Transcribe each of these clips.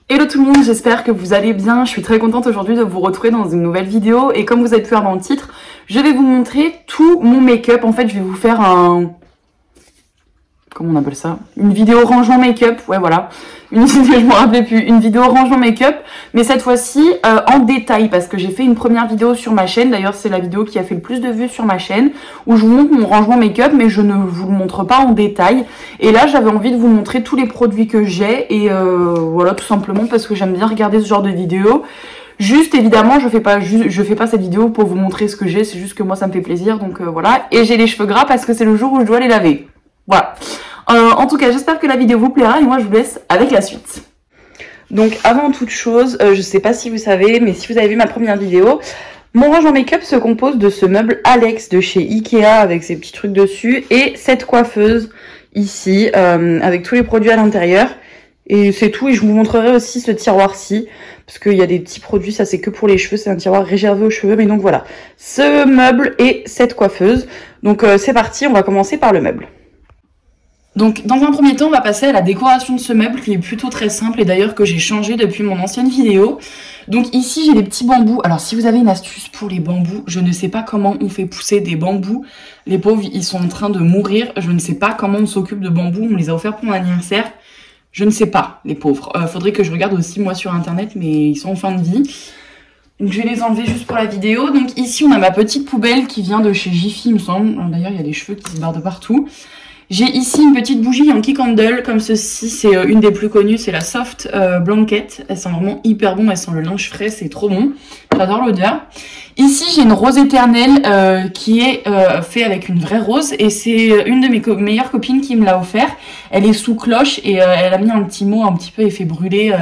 Hello tout le monde, j'espère que vous allez bien. Je suis très contente aujourd'hui de vous retrouver dans une nouvelle vidéo. Et comme vous avez pu voir dans le titre, je vais vous montrer tout mon make-up. En fait, je vais vous faire un... Comment on appelle ça? Une vidéo rangement make-up. Ouais, voilà. Je me rappelais plus. Une vidéo rangement make-up. Mais cette fois-ci, en détail. Parce que j'ai fait une première vidéo sur ma chaîne. D'ailleurs, c'est la vidéo qui a fait le plus de vues sur ma chaîne. Où je vous montre mon rangement make-up. Mais je ne vous le montre pas en détail. Et là, j'avais envie de vous montrer tous les produits que j'ai. Et voilà, tout simplement parce que j'aime bien regarder ce genre de vidéos. Juste, évidemment, je fais pas cette vidéo pour vous montrer ce que j'ai. C'est juste que moi, ça me fait plaisir. Donc voilà. Et j'ai les cheveux gras parce que c'est le jour où je dois les laver. Voilà. En tout cas, j'espère que la vidéo vous plaira et moi je vous laisse avec la suite. Donc avant toute chose, je sais pas si vous savez, mais si vous avez vu ma première vidéo, mon rangement make-up se compose de ce meuble Alex de chez Ikea avec ses petits trucs dessus et cette coiffeuse ici avec tous les produits à l'intérieur. Et c'est tout, et je vous montrerai aussi ce tiroir-ci, parce qu'il y a des petits produits, ça c'est que pour les cheveux, c'est un tiroir réservé aux cheveux, mais donc voilà. Ce meuble et cette coiffeuse. Donc c'est parti, on va commencer par le meuble. Donc dans un premier temps, on va passer à la décoration de ce meuble qui est plutôt très simple et d'ailleurs que j'ai changé depuis mon ancienne vidéo. Donc ici j'ai des petits bambous. Alors si vous avez une astuce pour les bambous, je ne sais pas comment on fait pousser des bambous. Les pauvres, ils sont en train de mourir. Je ne sais pas comment on s'occupe de bambous. On les a offerts pour mon anniversaire. Je ne sais pas, les pauvres. Faudrait que je regarde aussi moi sur internet, mais ils sont en fin de vie. Donc je vais les enlever juste pour la vidéo. Donc ici on a ma petite poubelle qui vient de chez Jiffy, il me semble. D'ailleurs il y a des cheveux qui se barrent de partout. J'ai ici une petite bougie Yankee Candle, comme ceci, c'est une des plus connues, c'est la Soft Blanket. Elle sent vraiment hyper bon, elle sent le linge frais, c'est trop bon. J'adore l'odeur. Ici, j'ai une rose éternelle qui est faite avec une vraie rose et c'est une de mes meilleures copines qui me l'a offert. Elle est sous cloche et elle a mis un petit mot un petit peu effet brûlé,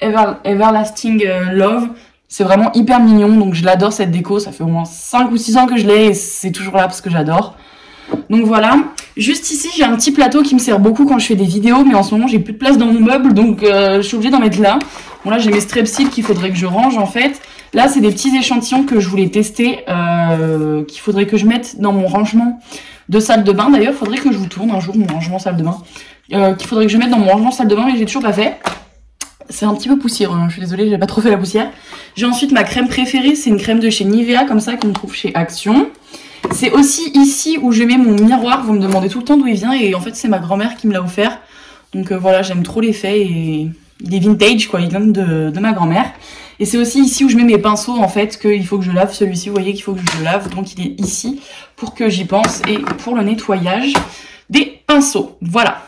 Everlasting Love. C'est vraiment hyper mignon, donc je l'adore cette déco. Ça fait au moins 5 ou 6 ans que je l'ai et c'est toujours là parce que j'adore. Donc voilà, juste ici j'ai un petit plateau qui me sert beaucoup quand je fais des vidéos, mais en ce moment j'ai plus de place dans mon meuble, donc je suis obligée d'en mettre là. Bon là j'ai mes strepsils qu'il faudrait que je range en fait. Là c'est des petits échantillons que je voulais tester, qu'il faudrait que je mette dans mon rangement de salle de bain. D'ailleurs il faudrait que je vous tourne un jour mon rangement salle de bain, qu'il faudrait que je mette dans mon rangement salle de bain, mais j'ai toujours pas fait. C'est un petit peu poussiéreux, hein. Je suis désolée, j'ai pas trop fait la poussière. J'ai ensuite ma crème préférée, c'est une crème de chez Nivea, comme ça qu'on trouve chez Action. C'est aussi ici où je mets mon miroir. Vous me demandez tout le temps d'où il vient et en fait c'est ma grand-mère qui me l'a offert. Donc voilà, j'aime trop l'effet et il est vintage quoi, il vient de ma grand-mère. Et c'est aussi ici où je mets mes pinceaux en fait, qu'il faut que je lave celui-ci, vous voyez qu'il faut que je le lave. Donc il est ici pour que j'y pense et pour le nettoyage des pinceaux. Voilà.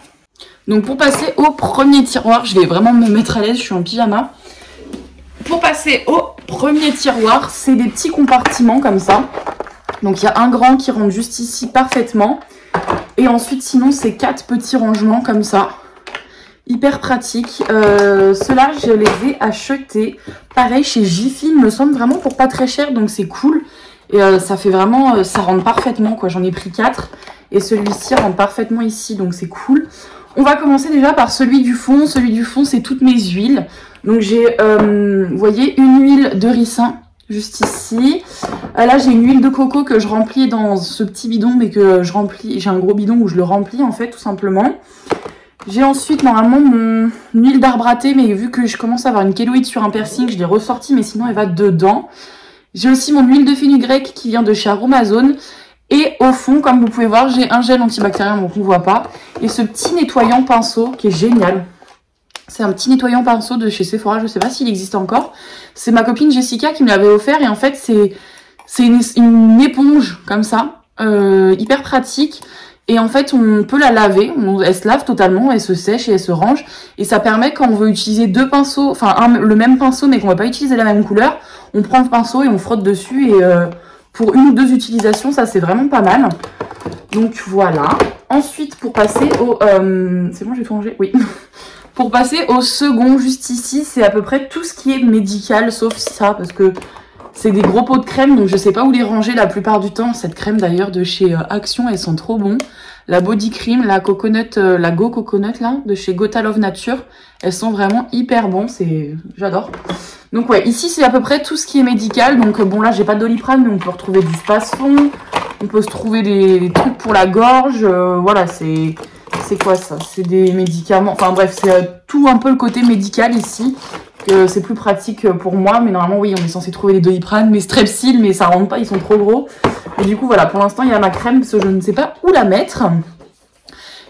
Donc pour passer au premier tiroir, je vais vraiment me mettre à l'aise, je suis en pyjama. Pour passer au premier tiroir, c'est des petits compartiments comme ça. Donc il y a un grand qui rentre juste ici parfaitement. Et ensuite sinon c'est 4 petits rangements comme ça. Hyper pratique. Ceux-là je les ai achetés. Pareil chez Jiffy il me semble, vraiment pour pas très cher. Donc c'est cool. Et ça fait vraiment, ça rentre parfaitement quoi. J'en ai pris 4. Et celui-ci rentre parfaitement ici. Donc c'est cool. On va commencer déjà par celui du fond. Celui du fond c'est toutes mes huiles. Donc j'ai, vous voyez, une huile de ricin. Juste ici. Là, j'ai une huile de coco que je remplis dans ce petit bidon, mais que je remplis. J'ai un gros bidon où je le remplis, en fait, tout simplement. J'ai ensuite, normalement, mon huile d'arbre à thé, mais vu que je commence à avoir une kéloïde sur un piercing, je l'ai ressortie, mais sinon, elle va dedans. J'ai aussi mon huile de fenugrec qui vient de chez Aromazone. Et au fond, comme vous pouvez voir, j'ai un gel antibactérien, donc on ne voit pas. Et ce petit nettoyant pinceau qui est génial. C'est un petit nettoyant pinceau de chez Sephora, je sais pas s'il existe encore. C'est ma copine Jessica qui me l'avait offert et en fait c'est une éponge comme ça, hyper pratique. Et en fait on peut la laver, elle se lave totalement, elle se sèche et elle se range. Et ça permet quand on veut utiliser deux pinceaux, enfin le même pinceau mais qu'on va pas utiliser la même couleur, on prend le pinceau et on frotte dessus et pour une ou deux utilisations ça c'est vraiment pas mal. Donc voilà. Ensuite pour passer au... c'est bon j'ai tout rangé? Oui. Pour passer au second, juste ici, c'est à peu près tout ce qui est médical, sauf ça, parce que c'est des gros pots de crème, donc je sais pas où les ranger la plupart du temps. Cette crème d'ailleurs de chez Action, elles sont trop bon. La body cream, la coconut, la Go Coconut là, de chez Gota Love Nature, elles sont vraiment hyper bon, j'adore. Donc ouais, ici c'est à peu près tout ce qui est médical. Donc bon là j'ai pas de Doliprane, mais on peut retrouver du Spasfon, on peut se trouver des trucs pour la gorge, voilà c'est C'est quoi ça? C'est des médicaments. Enfin bref, c'est tout un peu le côté médical ici. C'est plus pratique pour moi. Mais normalement, oui, on est censé trouver les Doliprane, mes Strepsil, mais ça rentre pas, ils sont trop gros. Et du coup, voilà, pour l'instant, il y a ma crème parce que je ne sais pas où la mettre.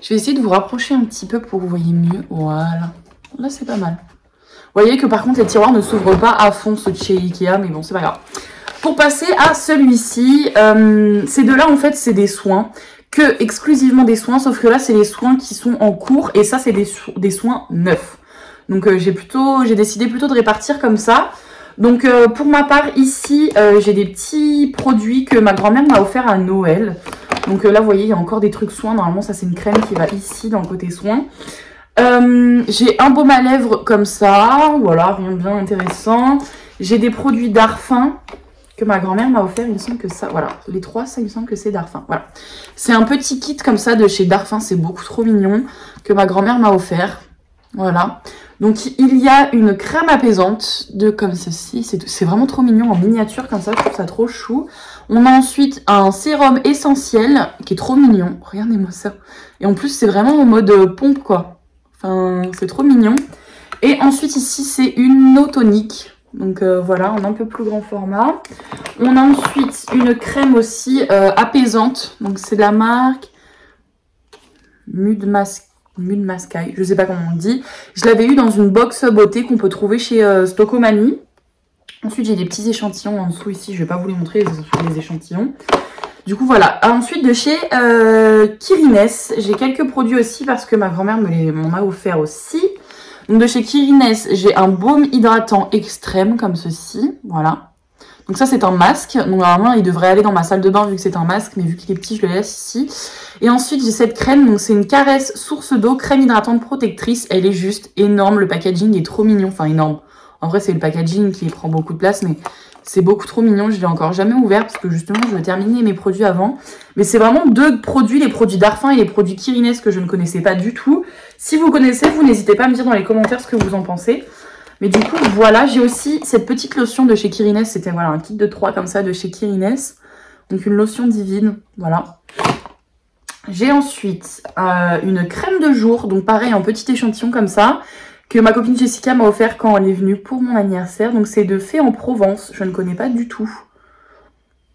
Je vais essayer de vous rapprocher un petit peu pour que vous voyez mieux. Voilà. Là, c'est pas mal. Vous voyez que par contre, les tiroirs ne s'ouvrent pas à fond, ceux de chez Ikea, mais bon, c'est pas grave. Pour passer à celui-ci, ces deux-là, en fait, c'est des soins. Que exclusivement des soins, sauf que là, c'est les soins qui sont en cours. Et ça, c'est des soins neufs. Donc, j'ai décidé plutôt de répartir comme ça. Donc, pour ma part, ici, j'ai des petits produits que ma grand-mère m'a offert à Noël. Donc là, vous voyez, il y a encore des trucs soins. Normalement, ça, c'est une crème qui va ici, dans le côté soins. J'ai un baume à lèvres comme ça. Voilà, rien de bien intéressant. J'ai des produits Darphin que ma grand-mère m'a offert, il me semble que ça, voilà, les trois, ça, il me semble que c'est Darphin, voilà. C'est un petit kit comme ça de chez Darphin, c'est beaucoup trop mignon, que ma grand-mère m'a offert, voilà. Donc, il y a une crème apaisante de comme ceci, c'est vraiment trop mignon en miniature comme ça, je trouve ça trop chou. On a ensuite un sérum essentiel qui est trop mignon, regardez-moi ça. Et en plus, c'est vraiment en mode pompe, quoi. Enfin, c'est trop mignon. Et ensuite, ici, c'est une eau tonique. Donc voilà, en un peu plus grand format. On a ensuite une crème aussi apaisante. Donc c'est de la marque Mudmaskai. Je sais pas comment on le dit. Je l'avais eu dans une box beauté qu'on peut trouver chez Stockomanie. Ensuite j'ai des petits échantillons en dessous ici. Je vais pas vous les montrer, les échantillons. Du coup voilà. Ensuite de chez Kirines, j'ai quelques produits aussi parce que ma grand-mère m'en a offert aussi. Donc de chez Kirines, j'ai un baume hydratant extrême comme ceci, voilà. Donc ça c'est un masque, donc normalement il devrait aller dans ma salle de bain vu que c'est un masque, mais vu qu'il est petit je le laisse ici. Et ensuite j'ai cette crème, donc c'est une Caresse source d'eau, crème hydratante protectrice, elle est juste énorme, le packaging est trop mignon, enfin énorme. En vrai c'est le packaging qui prend beaucoup de place, mais c'est beaucoup trop mignon, je l'ai encore jamais ouvert parce que justement je veux terminer mes produits avant. Mais c'est vraiment deux produits, les produits Darphin et les produits Kirines que je ne connaissais pas du tout. Si vous connaissez, vous n'hésitez pas à me dire dans les commentaires ce que vous en pensez. Mais du coup, voilà, j'ai aussi cette petite lotion de chez Kirines. C'était voilà, un kit de 3 comme ça de chez Kirines. Donc une lotion divine, voilà. J'ai ensuite une crème de jour, donc pareil, un petit échantillon comme ça, que ma copine Jessica m'a offert quand elle est venue pour mon anniversaire. Donc c'est de Fée en Provence, je ne connais pas du tout.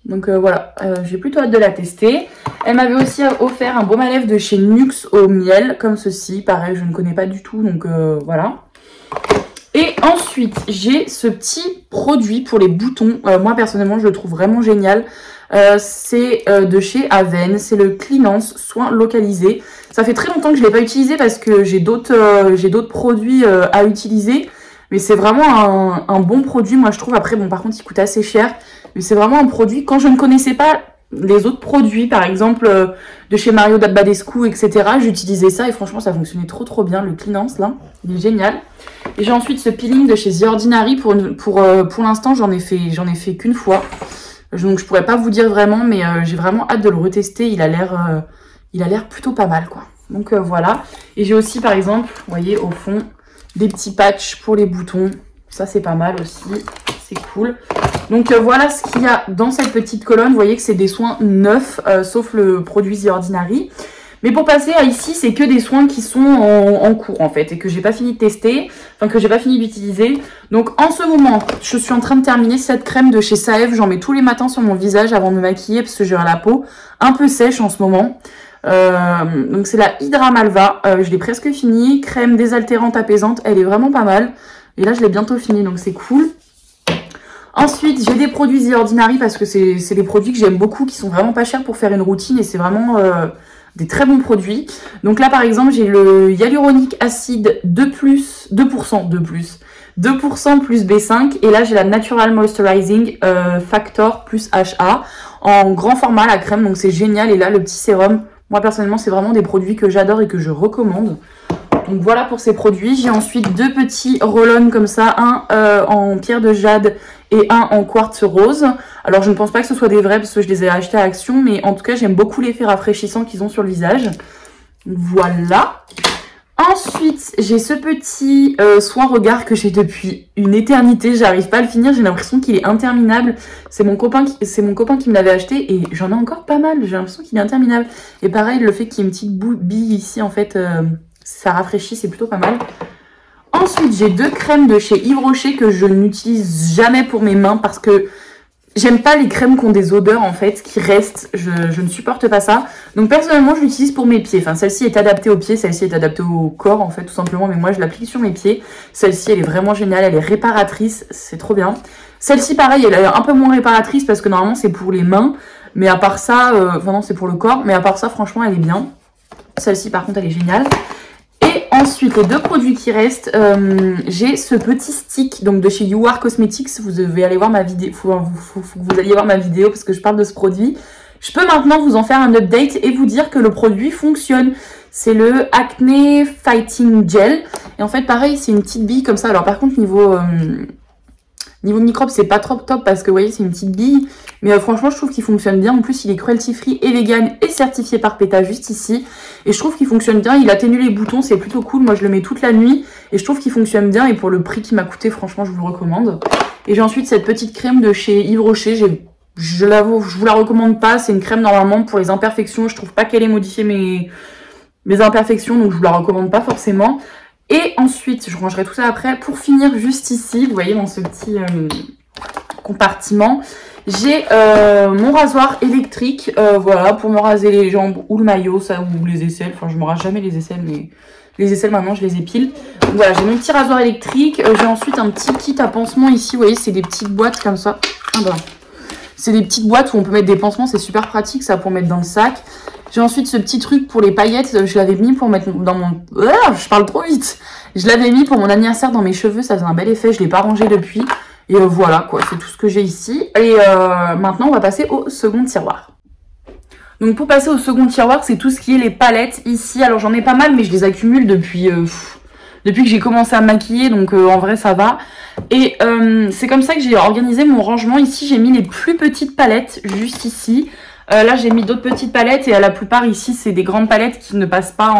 Donc voilà, j'ai plutôt hâte de la tester. Elle m'avait aussi offert un baume à lèvres de chez Nuxe au miel, comme ceci. Pareil, je ne connais pas du tout, donc voilà. Et ensuite, j'ai ce petit produit pour les boutons. Moi, personnellement, je le trouve vraiment génial. C'est de chez Aven. C'est le Cleanance Soin Localisé. Ça fait très longtemps que je ne l'ai pas utilisé parce que j'ai d'autres produits à utiliser. Mais c'est vraiment un bon produit, moi, je trouve. Après, bon, par contre, il coûte assez cher. Mais c'est vraiment un produit, quand je ne connaissais pas les autres produits, par exemple, de chez Mario Badescu, etc., j'utilisais ça et franchement, ça fonctionnait trop bien, le Cleanance, là. Il est génial. Et j'ai ensuite ce peeling de chez The Ordinary. Pour l'instant, j'en ai fait qu'une fois. Donc, je pourrais pas vous dire vraiment, mais j'ai vraiment hâte de le retester. Il a l'air plutôt pas mal, quoi. Donc, voilà. Et j'ai aussi, par exemple, vous voyez, au fond, des petits patchs pour les boutons. Ça, c'est pas mal aussi. C'est cool. Donc, voilà ce qu'il y a dans cette petite colonne. Vous voyez que c'est des soins neufs, sauf le produit The Ordinary. Mais pour passer à ici, c'est que des soins qui sont en cours, en fait, et que j'ai pas fini de tester, enfin, que j'ai pas fini d'utiliser. Donc, en ce moment, je suis en train de terminer cette crème de chez Saev. J'en mets tous les matins sur mon visage avant de me maquiller, parce que j'ai la peau un peu sèche en ce moment. Donc, c'est la Hydra Malva. Je l'ai presque fini. Crème désaltérante apaisante. Elle est vraiment pas mal. Et là, je l'ai bientôt fini, donc c'est cool. Ensuite, j'ai des produits The Ordinary parce que c'est des produits que j'aime beaucoup, qui sont vraiment pas chers pour faire une routine et c'est vraiment des très bons produits. Donc là, par exemple, j'ai le Hyaluronic Acid 2% plus B5 et là, j'ai la Natural Moisturizing Factor plus HA en grand format, la crème, donc c'est génial. Et là, le petit sérum, moi personnellement, c'est vraiment des produits que j'adore et que je recommande. Donc voilà pour ces produits. J'ai ensuite deux petits roll-on comme ça, un en pierre de jade et un en quartz rose. Alors je ne pense pas que ce soit des vrais parce que je les ai achetés à Action, mais en tout cas j'aime beaucoup l'effet rafraîchissant qu'ils ont sur le visage. Voilà. Ensuite, j'ai ce petit soin regard que j'ai depuis une éternité. J'arrive pas à le finir. J'ai l'impression qu'il est interminable. C'est mon copain qui me l'avait acheté et j'en ai encore pas mal. J'ai l'impression qu'il est interminable. Et pareil, le fait qu'il y ait une petite bille ici, en fait, ça rafraîchit. C'est plutôt pas mal. Ensuite, j'ai 2 crèmes de chez Yves Rocher que je n'utilise jamais pour mes mains parce que j'aime pas les crèmes qui ont des odeurs en fait, qui restent, je ne supporte pas ça. Donc personnellement je l'utilise pour mes pieds, enfin celle-ci est adaptée aux pieds, celle-ci est adaptée au corps en fait tout simplement, mais moi je l'applique sur mes pieds. Celle-ci elle est vraiment géniale, elle est réparatrice, c'est trop bien. Celle-ci pareil, elle est un peu moins réparatrice parce que normalement c'est pour les mains, mais à part ça, enfin non c'est pour le corps, mais à part ça franchement elle est bien. Celle-ci par contre elle est géniale. Et ensuite, les 2 produits qui restent, j'ai ce petit stick donc de chez You Are Cosmetics. Vous devez aller voir ma vidéo, faut que vous alliez voir ma vidéo parce que je parle de ce produit. Je peux maintenant vous en faire un update et vous dire que le produit fonctionne. C'est le Acne Fighting Gel. Et en fait, pareil, c'est une petite bille comme ça. Alors par contre, niveau microbe, c'est pas trop top parce que vous voyez, c'est une petite bille. Mais franchement, je trouve qu'il fonctionne bien. En plus, il est cruelty free et vegan et certifié par PETA juste ici. Et je trouve qu'il fonctionne bien. Il atténue les boutons, c'est plutôt cool. Moi, je le mets toute la nuit et je trouve qu'il fonctionne bien. Et pour le prix qui m'a coûté, franchement, je vous le recommande. Et j'ai ensuite cette petite crème de chez Yves Rocher. Je l'avoue, je vous la recommande pas. C'est une crème normalement pour les imperfections. Je trouve pas qu'elle ait modifié mes imperfections, donc je vous la recommande pas forcément. Et ensuite, je rangerai tout ça après. Pour finir, juste ici, vous voyez dans ce petit compartiment, j'ai mon rasoir électrique, voilà, pour me raser les jambes ou le maillot, ça, ou les aisselles. Enfin, je me rase jamais les aisselles, mais les aisselles, maintenant, je les épile. Donc voilà, j'ai mon petit rasoir électrique. J'ai ensuite un petit kit à pansement ici. Vous voyez, c'est des petites boîtes comme ça. Ah bah, c'est des petites boîtes où on peut mettre des pansements. C'est super pratique, ça, pour mettre dans le sac. J'ai ensuite ce petit truc pour les paillettes. Je l'avais mis pour mettre dans mon... je parle trop vite. Je l'avais mis pour mon anniversaire dans mes cheveux. Ça faisait un bel effet. Je l'ai pas rangé depuis. Et voilà, quoi. C'est tout ce que j'ai ici. Et maintenant, on va passer au second tiroir. Donc, pour passer au second tiroir, c'est tout ce qui est les palettes ici. Alors, j'en ai pas mal, mais je les accumule depuis que j'ai commencé à me maquiller. Donc, en vrai, ça va. Et c'est comme ça que j'ai organisé mon rangement. Ici, j'ai mis les plus petites palettes, juste ici. Là, j'ai mis d'autres petites palettes. Et à la plupart, ici, c'est des grandes palettes qui ne passent pas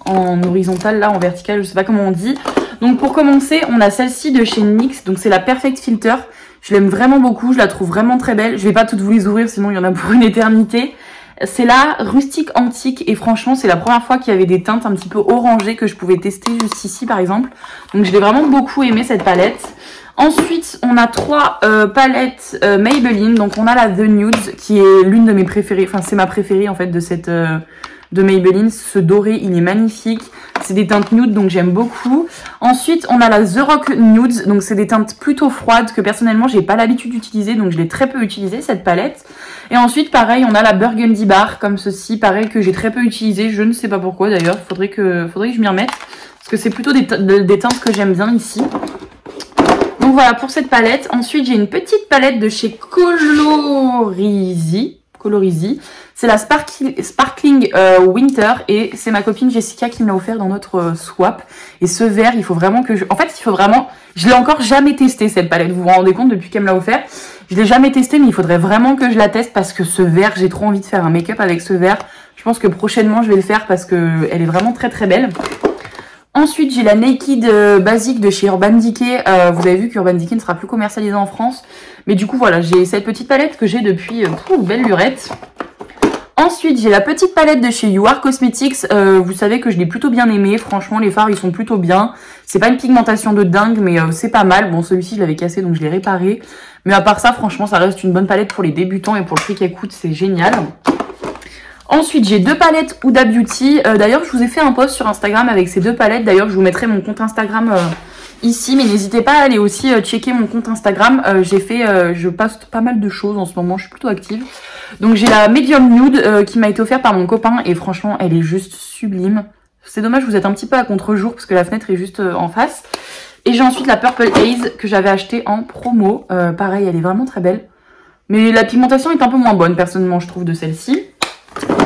en horizontal, là, en vertical. Je sais pas comment on dit. Donc, pour commencer, on a celle-ci de chez NYX. Donc, c'est la Perfect Filter. Je l'aime vraiment beaucoup. Je la trouve vraiment très belle. Je vais pas toutes vous les ouvrir, sinon il y en a pour une éternité. C'est la Rustique Antique. Et franchement, c'est la première fois qu'il y avait des teintes un petit peu orangées que je pouvais tester juste ici, par exemple. Donc, je l'ai vraiment beaucoup aimé, cette palette. Ensuite, on a 3 palettes Maybelline. Donc, on a la The Nudes, qui est l'une de mes préférées. Enfin, c'est ma préférée, en fait, de cette... de Maybelline. Ce doré, il est magnifique. C'est des teintes nude, donc j'aime beaucoup. Ensuite, on a la The Rock Nudes. Donc, c'est des teintes plutôt froides que personnellement, j'ai pas l'habitude d'utiliser. Donc, je l'ai très peu utilisée, cette palette. Et ensuite, pareil, on a la Burgundy Bar, comme ceci. Pareil, que j'ai très peu utilisé. Je ne sais pas pourquoi, d'ailleurs. Faudrait que je m'y remette. Parce que c'est plutôt des teintes que j'aime bien ici. Donc, voilà pour cette palette. Ensuite, j'ai une petite palette de chez Colorizzi. C'est la Sparkling Winter et c'est ma copine Jessica qui me l'a offert dans notre swap. Et ce vert, il faut vraiment que je... En fait, il faut vraiment... Je l'ai encore jamais testé, cette palette. Vous vous rendez compte depuis qu'elle me l'a offert? Je l'ai jamais testé, mais il faudrait vraiment que je la teste parce que ce vert, j'ai trop envie de faire un make-up avec ce vert. Je pense que prochainement, je vais le faire parce que elle est vraiment très très belle. Ensuite, j'ai la Naked Basic de chez Urban Decay. Vous avez vu qu'Urban Decay ne sera plus commercialisé en France. Mais du coup, voilà, j'ai cette petite palette que j'ai depuis... belle lurette. Ensuite, j'ai la petite palette de chez You Are Cosmetics. Vous savez que je l'ai plutôt bien aimée. Franchement, les fards, ils sont plutôt bien. C'est pas une pigmentation de dingue, mais c'est pas mal. Bon, celui-ci, je l'avais cassé, donc je l'ai réparé. Mais à part ça, franchement, ça reste une bonne palette pour les débutants. Et pour le prix qu'elle coûte, c'est génial. Ensuite, j'ai 2 palettes Huda Beauty. D'ailleurs, je vous ai fait un post sur Instagram avec ces 2 palettes. D'ailleurs, je vous mettrai mon compte Instagram ici. Mais n'hésitez pas à aller aussi checker mon compte Instagram. Je poste pas mal de choses en ce moment. Je suis plutôt active. Donc, j'ai la Medium Nude qui m'a été offerte par mon copain. Et franchement, elle est juste sublime. C'est dommage, vous êtes un petit peu à contre-jour parce que la fenêtre est juste en face. Et j'ai ensuite la Purple Haze que j'avais achetée en promo. Pareil, elle est vraiment très belle. Mais la pigmentation est un peu moins bonne, personnellement, je trouve, de celle-ci.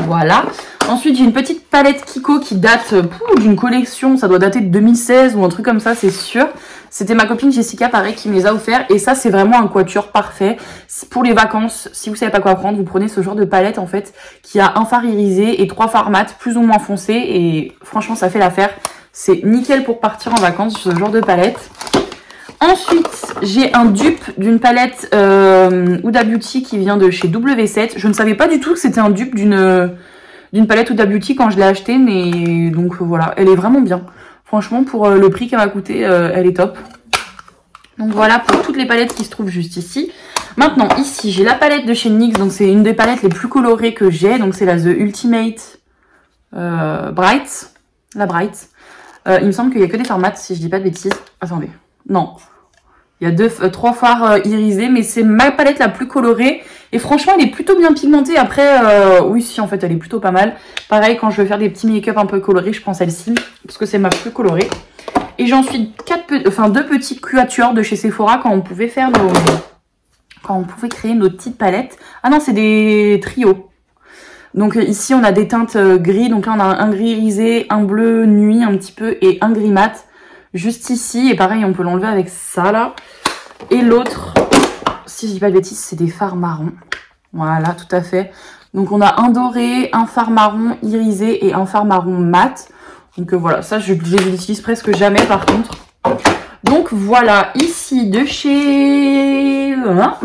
Voilà. Ensuite, j'ai une petite palette Kiko qui date d'une collection, ça doit dater de 2016 ou un truc comme ça, c'est sûr. C'était ma copine Jessica, pareil, qui me les a offerts. Et ça, c'est vraiment un quatuor parfait. Pour les vacances, si vous savez pas quoi prendre, vous prenez ce genre de palette, en fait, qui a un fard irisé et 3 fards mat plus ou moins foncés. Et franchement, ça fait l'affaire. C'est nickel pour partir en vacances, ce genre de palette. Ensuite, j'ai un dupe d'une palette Huda Beauty qui vient de chez W7. Je ne savais pas du tout que c'était un dupe d'une palette Huda Beauty quand je l'ai achetée, mais donc voilà, elle est vraiment bien. Franchement, pour le prix qu'elle m'a coûté, elle est top. Donc voilà pour toutes les palettes qui se trouvent juste ici. Maintenant, ici, j'ai la palette de chez NYX, donc c'est une des palettes les plus colorées que j'ai. Donc c'est la The Ultimate Bright, la Bright. Il me semble qu'il n'y a que des fards mat, si je dis pas de bêtises. Attendez, non. Il y a 3 fards irisés, mais c'est ma palette la plus colorée. Et franchement, elle est plutôt bien pigmentée. Après, oui, si, en fait, elle est plutôt pas mal. Pareil, quand je veux faire des petits make-up un peu colorés, je prends celle-ci, parce que c'est ma plus colorée. Et j'ai ensuite 2 petits quatuors de chez Sephora quand on pouvait faire quand on pouvait créer nos petites palettes. Ah non, c'est des trios. Donc ici, on a des teintes gris. Donc là, on a un gris irisé, un bleu nuit un petit peu et un gris mat. Juste ici. Et pareil, on peut l'enlever avec ça, là. Et l'autre, si je dis pas de bêtises, c'est des fards marrons. Voilà, tout à fait. Donc on a un doré, un fard marron irisé et un fard marron mat. Donc voilà, ça je les utilise presque jamais par contre. Donc voilà, ici de chez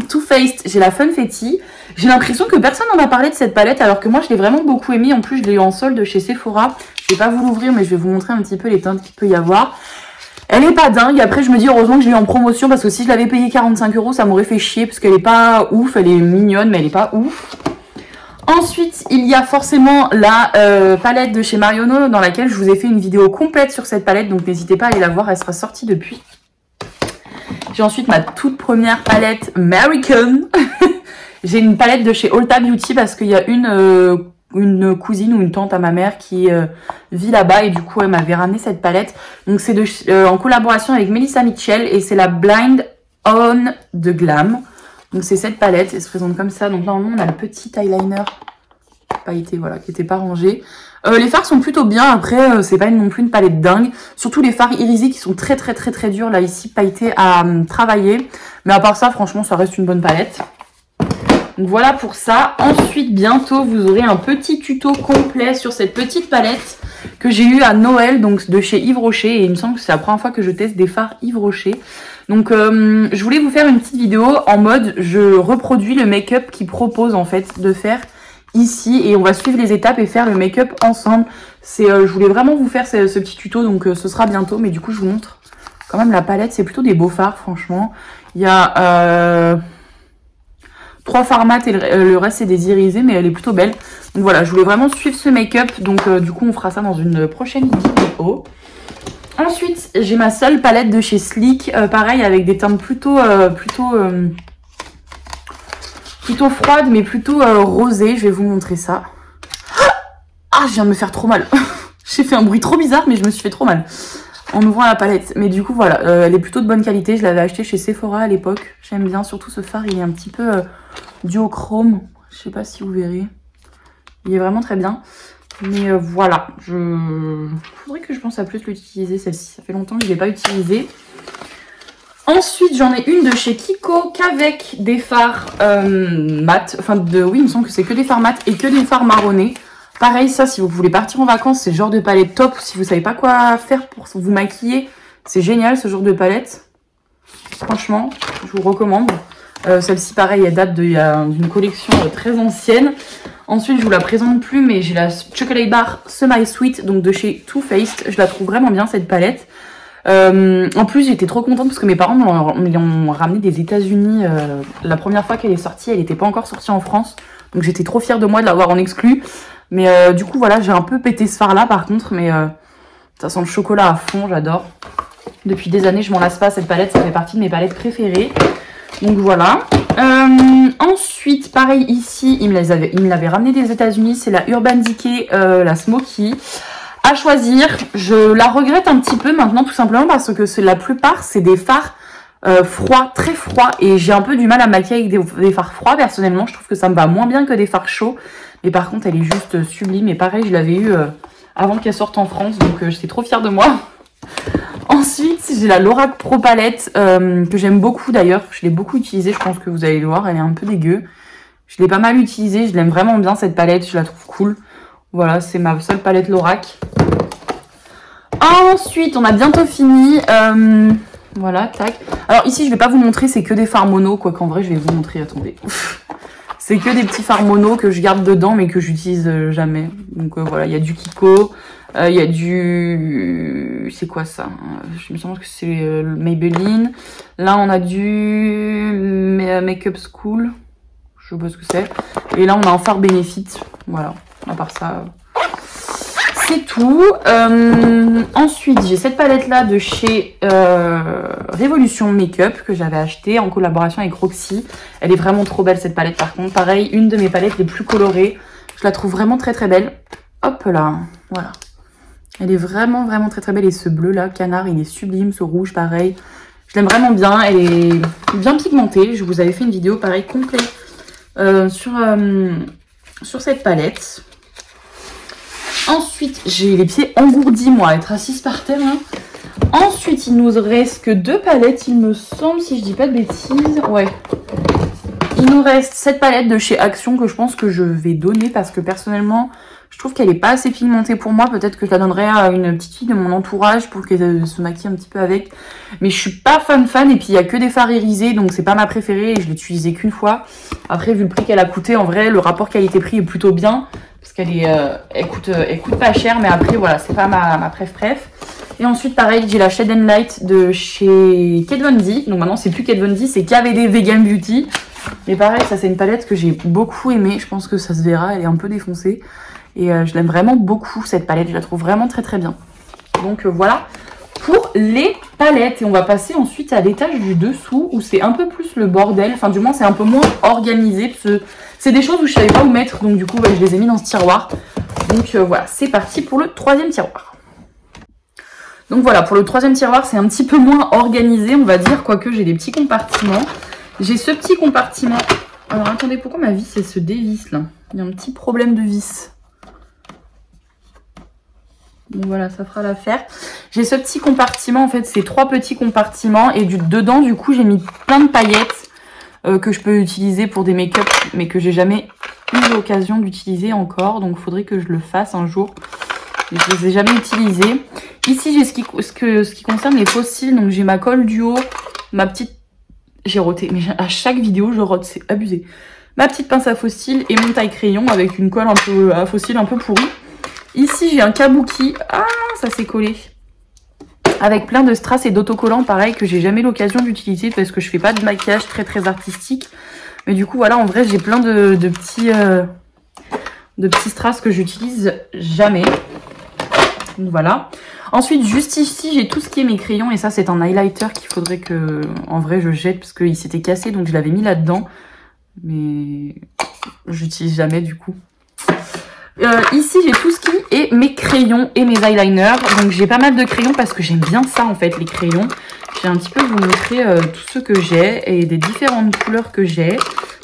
Too Faced, j'ai la Funfetti. J'ai l'impression que personne n'en a parlé de cette palette alors que moi je l'ai vraiment beaucoup aimée. En plus je l'ai eu en solde chez Sephora. Je vais pas vous l'ouvrir mais je vais vous montrer un petit peu les teintes qu'il peut y avoir. Elle est pas dingue, après je me dis heureusement que je l'ai eu en promotion parce que si je l'avais payé 45 € ça m'aurait fait chier parce qu'elle est pas ouf, elle est mignonne mais elle est pas ouf. Ensuite il y a forcément la palette de chez Marionneau dans laquelle je vous ai fait une vidéo complète sur cette palette donc n'hésitez pas à aller la voir, elle sera sortie depuis. J'ai ensuite ma toute première palette American. J'ai une palette de chez Ulta Beauty parce qu'il y a une cousine ou une tante à ma mère qui vit là-bas et du coup elle m'avait ramené cette palette. Donc c'est en collaboration avec Melissa Mitchell et c'est la Blind On de Glam. Donc c'est cette palette, elle se présente comme ça. Donc normalement on a le petit eyeliner pailleté, voilà, qui n'était pas rangé. Les fards sont plutôt bien, après c'est pas non plus une palette dingue. Surtout les fards irisés qui sont très durs là ici, pailletés à travailler. Mais à part ça franchement ça reste une bonne palette. Donc voilà pour ça. Ensuite, bientôt, vous aurez un petit tuto complet sur cette petite palette que j'ai eu à Noël, donc de chez Yves Rocher. Et il me semble que c'est la première fois que je teste des fards Yves Rocher. Donc, je voulais vous faire une petite vidéo en mode, je reproduis le make-up qu'ils proposent en fait de faire ici. Et on va suivre les étapes et faire le make-up ensemble. Je voulais vraiment vous faire ce petit tuto, donc ce sera bientôt. Mais du coup, je vous montre quand même la palette. C'est plutôt des beaux fards, franchement. Il y a... 3 fards mat et le reste c'est des irisés mais elle est plutôt belle. Donc voilà, je voulais vraiment suivre ce make-up. Donc du coup on fera ça dans une prochaine vidéo. Ensuite j'ai ma seule palette de chez Sleek. Pareil avec des teintes plutôt froides mais plutôt rosées. Je vais vous montrer ça. Ah je viens de me faire trop mal. J'ai fait un bruit trop bizarre mais je me suis fait trop mal en ouvrant la palette. Mais du coup voilà, elle est plutôt de bonne qualité. Je l'avais acheté chez Sephora à l'époque. J'aime bien, surtout ce fard il est un petit peu duochrome. Je sais pas si vous verrez. Il est vraiment très bien. Mais voilà, faudrait que je pense à plus l'utiliser celle-ci. Ça fait longtemps que je ne l'ai pas utilisée. Ensuite j'en ai une de chez Kiko qu'avec des fards mat. Enfin oui il me semble que c'est que des fards mat et que des fards marronnés. Pareil, ça, si vous voulez partir en vacances, c'est le genre de palette top. Si vous savez pas quoi faire pour vous maquiller, c'est génial ce genre de palette. Franchement, je vous recommande. Celle-ci, pareil, elle date d'une collection très ancienne. Ensuite, je vous la présente plus, mais j'ai la Chocolate Bar Semi Sweet, donc de chez Too Faced. Je la trouve vraiment bien, cette palette. En plus, j'étais trop contente parce que mes parents me l'ont ramenée des États-Unis. La première fois qu'elle est sortie, elle n'était pas encore sortie en France. Donc j'étais trop fière de moi de l'avoir en exclu. Mais du coup voilà, j'ai un peu pété ce fard là par contre, mais ça sent le chocolat à fond, j'adore. Depuis des années je m'en lasse pas, cette palette, ça fait partie de mes palettes préférées. Donc voilà. Ensuite pareil ici, il me l'avait ramené des États-Unis, c'est la Urban Decay, la Smoky. À choisir, je la regrette un petit peu maintenant tout simplement parce que la plupart c'est des fards froids, très froids, et j'ai un peu du mal à maquiller avec des fards froids personnellement. Je trouve que ça me va moins bien que des fards chauds. Mais par contre, elle est juste sublime. Et pareil, je l'avais eu avant qu'elle sorte en France, donc j'étais trop fière de moi. Ensuite, j'ai la Lorac Pro Palette, que j'aime beaucoup d'ailleurs. Je l'ai beaucoup utilisée, je pense que vous allez le voir, elle est un peu dégueu. Je l'ai pas mal utilisée, je l'aime vraiment bien cette palette, je la trouve cool. Voilà, c'est ma seule palette Lorac. Ensuite, on a bientôt fini. Voilà, tac. Alors ici, je vais pas vous montrer, c'est que des fards mono, quoi qu'en vrai, je vais vous montrer, attendez. C'est que des petits fards mono que je garde dedans, mais que j'utilise jamais. Donc voilà, il y a du Kiko, il y a du... C'est quoi ça? Je me semble que c'est Maybelline. Là, on a du Makeup School. Je sais pas ce que c'est. Et là, on a un fard Benefit. Voilà, à part ça... C'est tout. Ensuite, j'ai cette palette-là de chez Révolution Makeup que j'avais achetée en collaboration avec Roxy. Elle est vraiment trop belle cette palette par contre. Pareil, une de mes palettes les plus colorées. Je la trouve vraiment très très belle. Hop là, voilà. Elle est vraiment vraiment très très belle. Et ce bleu-là, canard, il est sublime. Ce rouge, pareil. Je l'aime vraiment bien. Elle est bien pigmentée. Je vous avais fait une vidéo pareil complète sur cette palette. Ensuite, j'ai les pieds engourdis, moi, à être assise par terre. Hein. Ensuite, il nous reste que 2 palettes, il me semble, si je dis pas de bêtises. Ouais. Il nous reste cette palette de chez Action que je pense que je vais donner parce que personnellement, je trouve qu'elle est pas assez pigmentée pour moi. Peut-être que je la donnerai à une petite fille de mon entourage pour qu'elle se maquille un petit peu avec. Mais je suis pas fan. Et puis, il y a que des fards irisés, donc c'est pas ma préférée. Et je l'ai utilisée qu'une fois. Après, vu le prix qu'elle a coûté, en vrai, le rapport qualité-prix est plutôt bien. Parce qu'elle est, elle coûte pas cher, mais après, voilà, c'est pas ma préf. Et ensuite, pareil, j'ai la Shade and Light de chez Kat Von D. Donc maintenant, c'est plus Kat Von D, c'est KVD Vegan Beauty. Mais pareil, ça, c'est une palette que j'ai beaucoup aimée. Je pense que ça se verra, elle est un peu défoncée. Et je l'aime vraiment beaucoup, cette palette. Je la trouve vraiment très, très bien. Donc voilà pour les palettes. Et on va passer ensuite à l'étage du dessous, où c'est un peu plus le bordel. Enfin, du moins, c'est un peu moins organisé, parce que c'est des choses où je savais pas où mettre, donc du coup bah, je les ai mis dans ce tiroir. Donc voilà, c'est parti pour le 3e tiroir. Donc voilà, pour le 3e tiroir, c'est un petit peu moins organisé, on va dire, quoique j'ai des petits compartiments. J'ai ce petit compartiment. Alors attendez, pourquoi ma vis elle se dévisse là? Il y a un petit problème de vis. Donc voilà, ça fera l'affaire. J'ai ce petit compartiment, en fait, c'est 3 petits compartiments. Et dedans, du coup, j'ai mis plein de paillettes. Que je peux utiliser pour des make-up, mais que j'ai jamais eu l'occasion d'utiliser encore. Donc, il faudrait que je le fasse un jour. Mais je les ai jamais utilisés. Ici, j'ai ce qui concerne les faux cils. Donc, j'ai ma colle duo, ma petite... J'ai roté, mais à chaque vidéo, je rote, c'est abusé. Ma petite pince à faux cils et mon taille-crayon avec une colle un peu à faux cils un peu pourrie. Ici, j'ai un kabuki. Ah, ça s'est collé. Avec plein de strass et d'autocollants, pareil, que j'ai jamais l'occasion d'utiliser parce que je fais pas de maquillage très artistique. Mais du coup, voilà, en vrai, j'ai plein de petits strass que j'utilise jamais. Donc voilà. Ensuite, juste ici, j'ai tout ce qui est mes crayons. Et ça, c'est un highlighter qu'il faudrait que, en vrai, je jette parce qu'il s'était cassé. Donc, je l'avais mis là-dedans. Mais j'utilise jamais, du coup. Ici, j'ai tout ce qui est mes crayons et mes eyeliners. Donc, j'ai pas mal de crayons parce que j'aime bien ça, en fait, les crayons. J'ai un petit peu vous montrer tous ceux que j'ai et des différentes couleurs que j'ai.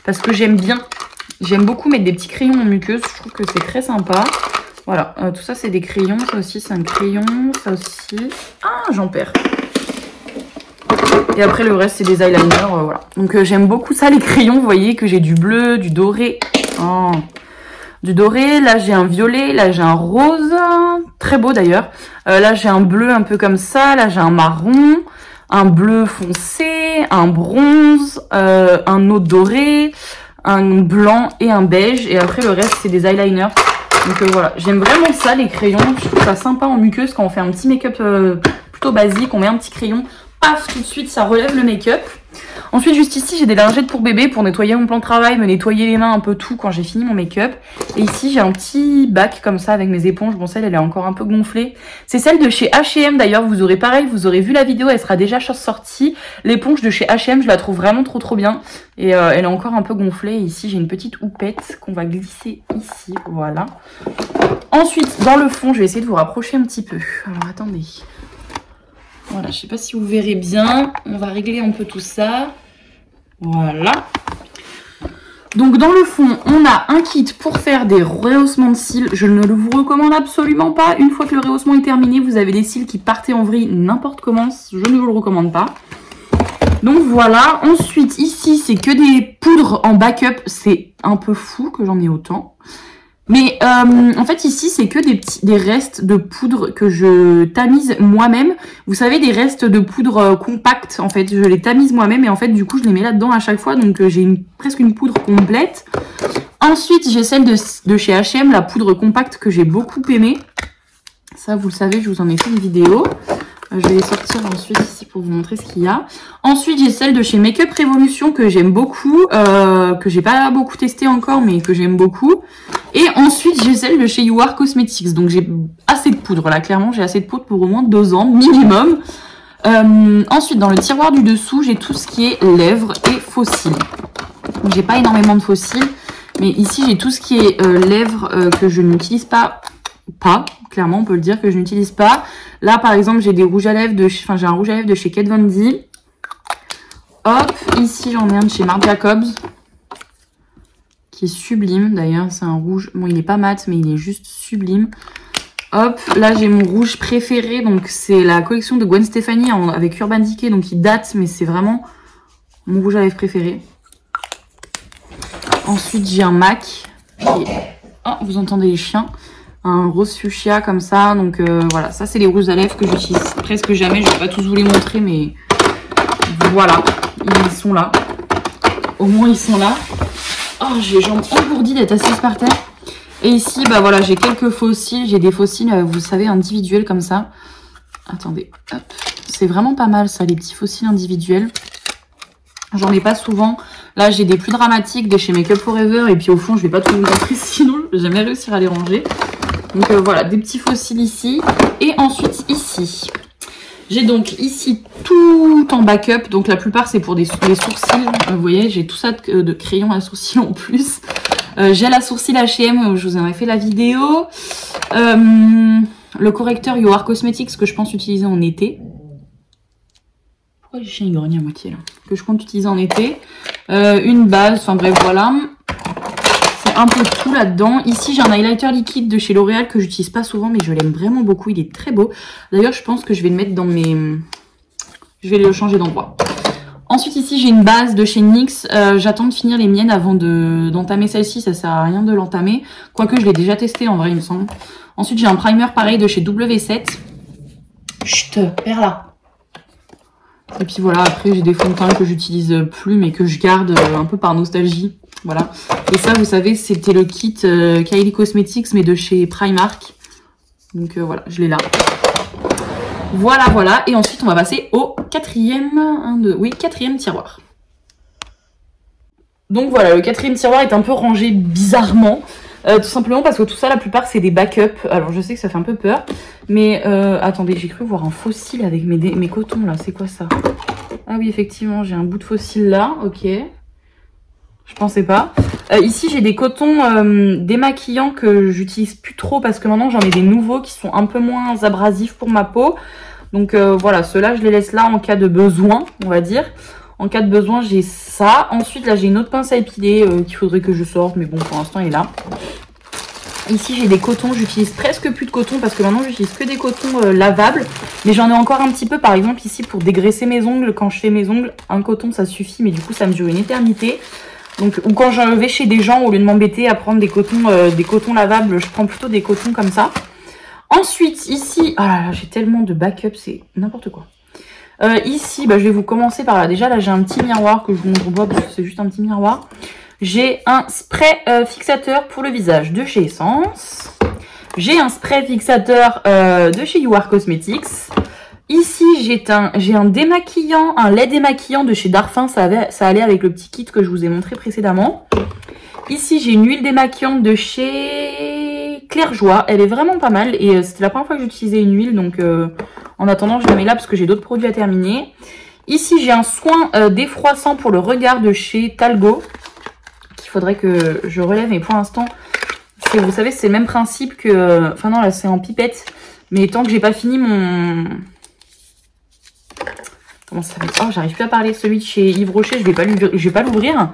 Parce que j'aime bien. J'aime beaucoup mettre des petits crayons en muqueuse. Je trouve que c'est très sympa. Voilà, tout ça, c'est des crayons. Ça aussi, c'est un crayon. Ça aussi... Ah, j'en perds. Et après, le reste, c'est des eyeliners. Voilà. Donc, j'aime beaucoup ça, les crayons. Vous voyez que j'ai du bleu, du doré. Oh. Du doré, là j'ai un violet, là j'ai un rose, très beau d'ailleurs. Là j'ai un bleu un peu comme ça, là j'ai un marron, un bleu foncé, un bronze, un autre doré, un blanc et un beige. Et après le reste c'est des eyeliners. Donc voilà, j'aime vraiment ça les crayons. Je trouve ça sympa en muqueuse quand on fait un petit make-up plutôt basique. On met un petit crayon, paf, tout de suite ça relève le make-up. Ensuite, juste ici, j'ai des lingettes pour bébé pour nettoyer mon plan de travail, me nettoyer les mains un peu tout quand j'ai fini mon make-up. Et ici, j'ai un petit bac comme ça avec mes éponges. Bon, celle, elle est encore un peu gonflée. C'est celle de chez H&M d'ailleurs. Vous aurez pareil, vous aurez vu la vidéo, elle sera déjà sortie. L'éponge de chez H&M, je la trouve vraiment trop bien. Et elle est encore un peu gonflée. Et ici, j'ai une petite houppette qu'on va glisser ici. Voilà. Ensuite, dans le fond, je vais essayer de vous rapprocher un petit peu. Alors, attendez. Voilà, je sais pas si vous verrez bien. On va régler un peu tout ça. Voilà. Donc dans le fond, on a un kit pour faire des rehaussements de cils. Je ne le vous recommande absolument pas. Une fois que le rehaussement est terminé, vous avez des cils qui partaient en vrille n'importe comment. Je ne vous le recommande pas. Donc voilà. Ensuite, ici, c'est que des poudres en backup. C'est un peu fou que j'en ai autant. Mais en fait ici c'est que des restes de poudre que je tamise moi-même. Vous savez, des restes de poudre compacte, en fait je les tamise moi-même et en fait du coup je les mets là-dedans à chaque fois. Donc j'ai presque une poudre complète. Ensuite j'ai celle de chez H&M, la poudre compacte que j'ai beaucoup aimée. Ça vous le savez, je vous en ai fait une vidéo. Je vais les sortir ensuite ici pour vous montrer ce qu'il y a. Ensuite, j'ai celle de chez Makeup Revolution que j'aime beaucoup, que j'ai pas beaucoup testé encore, mais que j'aime beaucoup. Et ensuite, j'ai celle de chez You Are Cosmetics. Donc, j'ai assez de poudre. Là, clairement, j'ai assez de poudre pour au moins 2 ans minimum. Ensuite, dans le tiroir du dessous, j'ai tout ce qui est lèvres et faux cils. J'ai pas énormément de faux cils, mais ici, j'ai tout ce qui est lèvres que je n'utilise pas. Clairement on peut le dire que je n'utilise pas. Là par exemple j'ai des rouges à lèvres j'ai un rouge à lèvres de chez Kat Von D. Hop, ici j'en ai un de chez Marc Jacobs qui est sublime d'ailleurs, c'est un rouge, bon il est pas mat mais il est juste sublime. Hop, là j'ai mon rouge préféré, donc c'est la collection de Gwen Stefani avec Urban Decay, donc il date mais c'est vraiment mon rouge à lèvres préféré. Ensuite j'ai un MAC qui est... Oh, vous entendez les chiens. Un rose fuchsia comme ça, donc voilà, ça c'est les rouges à lèvres que j'utilise presque jamais. Je vais pas tous vous les montrer, mais voilà, ils sont là. Au moins ils sont là. Oh, j'ai les jambes engourdies d'être assise par terre. Et ici, bah voilà, j'ai quelques faux cils. J'ai des faux cils, vous savez, individuels comme ça. Attendez, hop. C'est vraiment pas mal ça, les petits faux cils individuels. J'en ai pas souvent. Là, j'ai des plus dramatiques de chez Makeup Forever. Et puis au fond, je vais pas tout vous montrer, sinon je vais jamais réussir à les ranger. Donc voilà, des petits faux cils ici. Et ensuite ici, j'ai donc ici tout en backup. Donc la plupart c'est pour les sourcils. Vous voyez, j'ai tout ça de crayons à sourcils en plus. Gel à sourcils H&M, je vous en ai fait la vidéo. Le correcteur You Are Cosmetics que je pense utiliser en été. Pourquoi les chiens ils grognent à moitié là? Que je compte utiliser en été. Une base, enfin bref voilà. Un peu tout là-dedans. Ici, j'ai un highlighter liquide de chez L'Oréal que j'utilise pas souvent, mais je l'aime vraiment beaucoup. Il est très beau. D'ailleurs, je pense que je vais le mettre dans mes... Je vais le changer d'endroit. Ensuite, ici, j'ai une base de chez NYX. J'attends de finir les miennes avant d'entamer celle-ci. Ça sert à rien de l'entamer. Quoique, je l'ai déjà testé en vrai, il me semble. Ensuite, j'ai un primer pareil de chez W7. Chut, perds là. Et puis voilà, après, j'ai des fonds de teint que j'utilise plus, mais que je garde un peu par nostalgie. Voilà. Et ça, vous savez, c'était le kit Kylie Cosmetics, mais de chez Primark. Donc voilà, je l'ai là. Voilà, voilà. Et ensuite, on va passer au quatrième tiroir. Donc voilà, le quatrième tiroir est un peu rangé bizarrement. Tout simplement parce que tout ça, la plupart, c'est des backups. Alors, je sais que ça fait un peu peur. Mais attendez, j'ai cru voir un faux cil avec mes cotons, là. C'est quoi ça? Ah oui, effectivement, j'ai un bout de faux cil là. Ok. Je pensais pas. Ici, j'ai des cotons démaquillants que j'utilise plus trop parce que maintenant, j'en ai des nouveaux qui sont un peu moins abrasifs pour ma peau. Donc voilà, ceux-là, je les laisse là en cas de besoin, on va dire. En cas de besoin, j'ai ça. Ensuite, là, j'ai une autre pince à épiler qu'il faudrait que je sorte. Mais bon, pour l'instant, elle est là. Ici, j'ai des cotons. J'utilise presque plus de coton parce que maintenant, j'utilise que des cotons lavables. Mais j'en ai encore un petit peu, par exemple, ici, pour dégraisser mes ongles. Quand je fais mes ongles, un coton, ça suffit. Mais du coup, ça me dure une éternité. Donc, ou quand je vais chez des gens, au lieu de m'embêter à prendre des cotons lavables, je prends plutôt des cotons comme ça. Ensuite, ici, ah là là, j'ai tellement de backup, c'est n'importe quoi. Ici, bah, je vais vous commencer par là. Déjà, là, j'ai un petit miroir que je vous montre pas parce que c'est juste un petit miroir. J'ai un spray fixateur pour le visage de chez Essence. J'ai un spray fixateur de chez You Are Cosmetics. Ici, j'ai un démaquillant, un lait démaquillant de chez Darphin. Ça allait avec le petit kit que je vous ai montré précédemment. Ici, j'ai une huile démaquillante de chez Claire Joie. Elle est vraiment pas mal. Et c'était la première fois que j'utilisais une huile. Donc, en attendant, je la mets là parce que j'ai d'autres produits à terminer. Ici, j'ai un soin défroissant pour le regard de chez Talgo. Qu'il faudrait que je relève. Mais pour l'instant, vous savez, c'est le même principe que... Enfin non, là, c'est en pipette. Mais tant que j'ai pas fini mon... Comment ça s'appelle? Oh, j'arrive plus à parler. Celui de chez Yves Rocher, je vais pas l'ouvrir.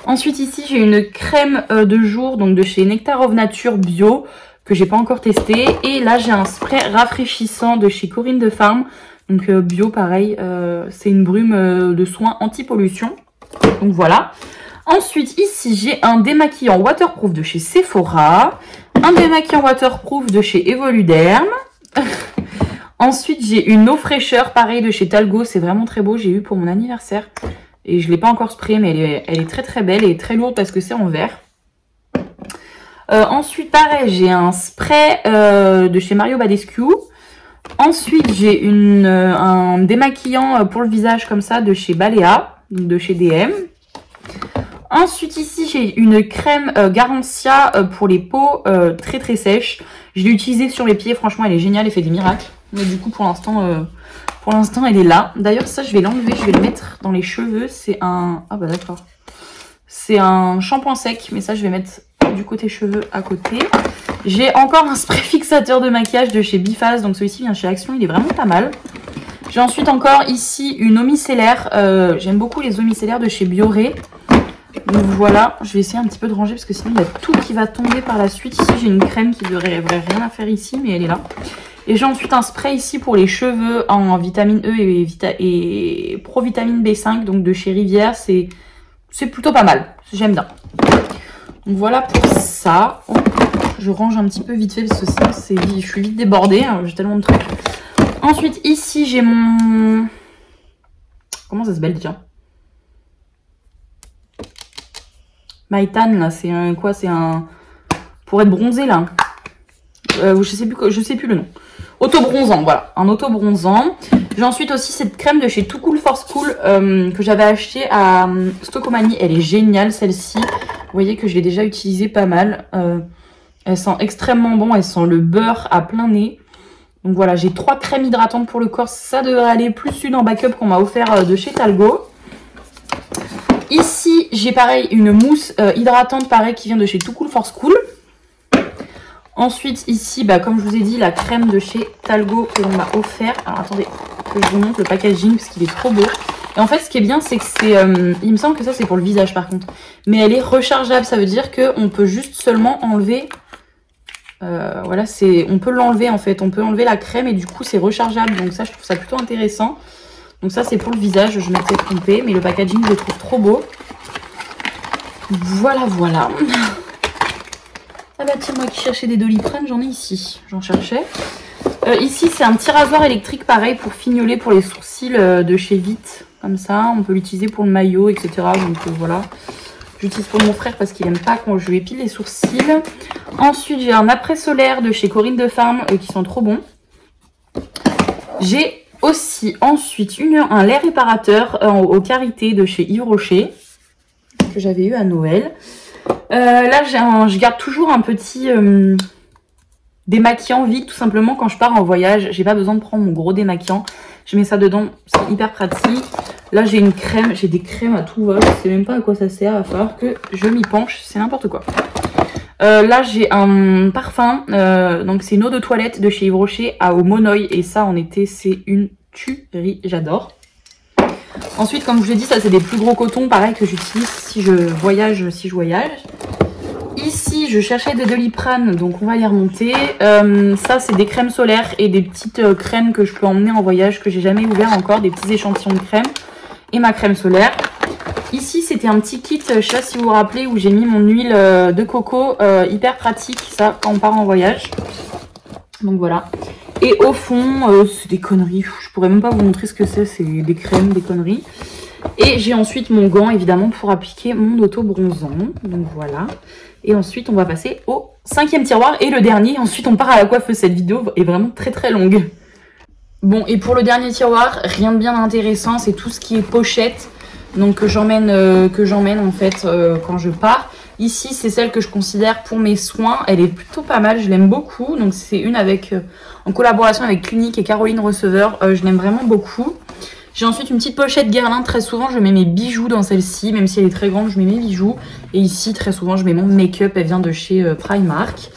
Ensuite ici j'ai une crème de jour donc de chez Nectar of Nature bio que j'ai pas encore testé. Et là j'ai un spray rafraîchissant de chez Corinne de Farm. Donc bio pareil, c'est une brume de soins anti-pollution. Donc voilà. Ensuite ici j'ai un démaquillant waterproof de chez Sephora. Un démaquillant waterproof de chez Evoluderm. Ensuite j'ai une eau fraîcheur pareil de chez Talgo. C'est vraiment très beau, j'ai eu pour mon anniversaire. Et je ne l'ai pas encore sprayé, mais elle est très très belle et très lourde parce que c'est en verre. Ensuite, pareil, j'ai un spray de chez Mario Badescu. Ensuite, j'ai un démaquillant pour le visage comme ça de chez Balea, donc de chez DM. Ensuite, ici, j'ai une crème Garancia pour les peaux très très sèches. Je l'ai utilisée sur les pieds, franchement, elle est géniale, elle fait des miracles. Mais du coup, pour l'instant, elle est là. D'ailleurs, ça, je vais l'enlever, je vais le mettre dans les cheveux. C'est un... Ah bah d'accord. C'est un shampoing sec, mais ça, je vais mettre du côté cheveux à côté. J'ai encore un spray fixateur de maquillage de chez Biphase. Donc celui-ci vient chez Action, il est vraiment pas mal. J'ai ensuite encore ici une eau micellaire. J'aime beaucoup les eaux micellaires de chez Bioré. Donc voilà, je vais essayer un petit peu de ranger parce que sinon il y a tout qui va tomber par la suite. Ici, j'ai une crème qui devrait rien à faire ici, mais elle est là. Et j'ai ensuite un spray ici pour les cheveux en vitamine E et provitamine B5, donc de chez Rivière. C'est plutôt pas mal, j'aime bien. Donc voilà pour ça. Oh, je range un petit peu vite fait parce que sinon je suis vite débordée, hein, j'ai tellement de trucs. Ensuite ici j'ai mon... Comment ça s'appelle déjà? My Tan là, c'est un quoi? C'est un... Pour être bronzé là. Je sais plus le nom. Auto-bronzant, voilà, un auto-bronzant. J'ai ensuite aussi cette crème de chez Too Cool Force Cool que j'avais acheté à Stockomanie. Elle est géniale celle-ci. Vous voyez que je l'ai déjà utilisée pas mal. Elle sent extrêmement bon, elle sent le beurre à plein nez. Donc voilà, j'ai 3 crèmes hydratantes pour le corps. Ça devrait aller plus une en backup qu'on m'a offert de chez Talgo. Ici, j'ai pareil une mousse hydratante pareil qui vient de chez Too Cool Force Cool. Ensuite, ici, bah, comme je vous ai dit, la crème de chez Talgo que l'on m'a offert. Alors, attendez, que je vous montre le packaging parce qu'il est trop beau. Et en fait, ce qui est bien, c'est que c'est... il me semble que ça, c'est pour le visage, par contre. Mais elle est rechargeable. Ça veut dire qu'on peut juste seulement enlever... voilà, on peut l'enlever, en fait. On peut enlever la crème et du coup, c'est rechargeable. Donc ça, je trouve ça plutôt intéressant. Donc ça, c'est pour le visage. Je m'étais trompée. Mais le packaging, je le trouve trop beau. Voilà, voilà. Ah bah tiens, moi qui cherchais des Doliprane, j'en ai ici. J'en cherchais. Ici, c'est un petit rasoir électrique, pareil, pour fignoler pour les sourcils de chez Vite. Comme ça, on peut l'utiliser pour le maillot, etc. Donc voilà. J'utilise pour mon frère parce qu'il n'aime pas quand je lui épile les sourcils. Ensuite, j'ai un après solaire de chez Corinne de Farm qui sont trop bons. J'ai aussi ensuite un lait réparateur aux carités de chez Yves Rocher que j'avais eu à Noël. Là, je garde toujours un petit démaquillant vide, tout simplement quand je pars en voyage. J'ai pas besoin de prendre mon gros démaquillant. Je mets ça dedans, c'est hyper pratique. Là, j'ai une crème, j'ai des crèmes à tout va. Je sais même pas à quoi ça sert, il va falloir que je m'y penche, c'est n'importe quoi. Là, j'ai un parfum, donc c'est une eau de toilette de chez Yves Rocher au Monoï. Et ça, en été, c'est une tuerie, j'adore. Ensuite, comme je vous l'ai dit, ça c'est des plus gros cotons, pareil, que j'utilise si je voyage. Ici, je cherchais des Doliprane, donc on va les remonter. Ça, c'est des crèmes solaires et des petites crèmes que je peux emmener en voyage, que j'ai jamais ouvert encore, des petits échantillons de crème et ma crème solaire. Ici, c'était un petit kit, je sais pas si vous vous rappelez, où j'ai mis mon huile de coco, hyper pratique, ça, quand on part en voyage. Donc voilà. Et au fond, c'est des conneries. Je pourrais même pas vous montrer ce que c'est des crèmes, des conneries. Et j'ai ensuite mon gant, évidemment, pour appliquer mon auto-bronzant. Donc voilà. Et ensuite, on va passer au 5e tiroir et le dernier. Ensuite, on part à la coiffeuse. Cette vidéo est vraiment très très longue. Bon, et pour le dernier tiroir, rien de bien intéressant. C'est tout ce qui est pochette. Donc que j'emmène en fait quand je pars. Ici, c'est celle que je considère pour mes soins. Elle est plutôt pas mal, je l'aime beaucoup. Donc c'est une en collaboration avec Clinique et Caroline Receveur. Je l'aime vraiment beaucoup. J'ai ensuite une petite pochette Guerlain. Très souvent, je mets mes bijoux dans celle-ci. Même si elle est très grande, je mets mes bijoux. Et ici, très souvent, je mets mon make-up. Elle vient de chez Primark.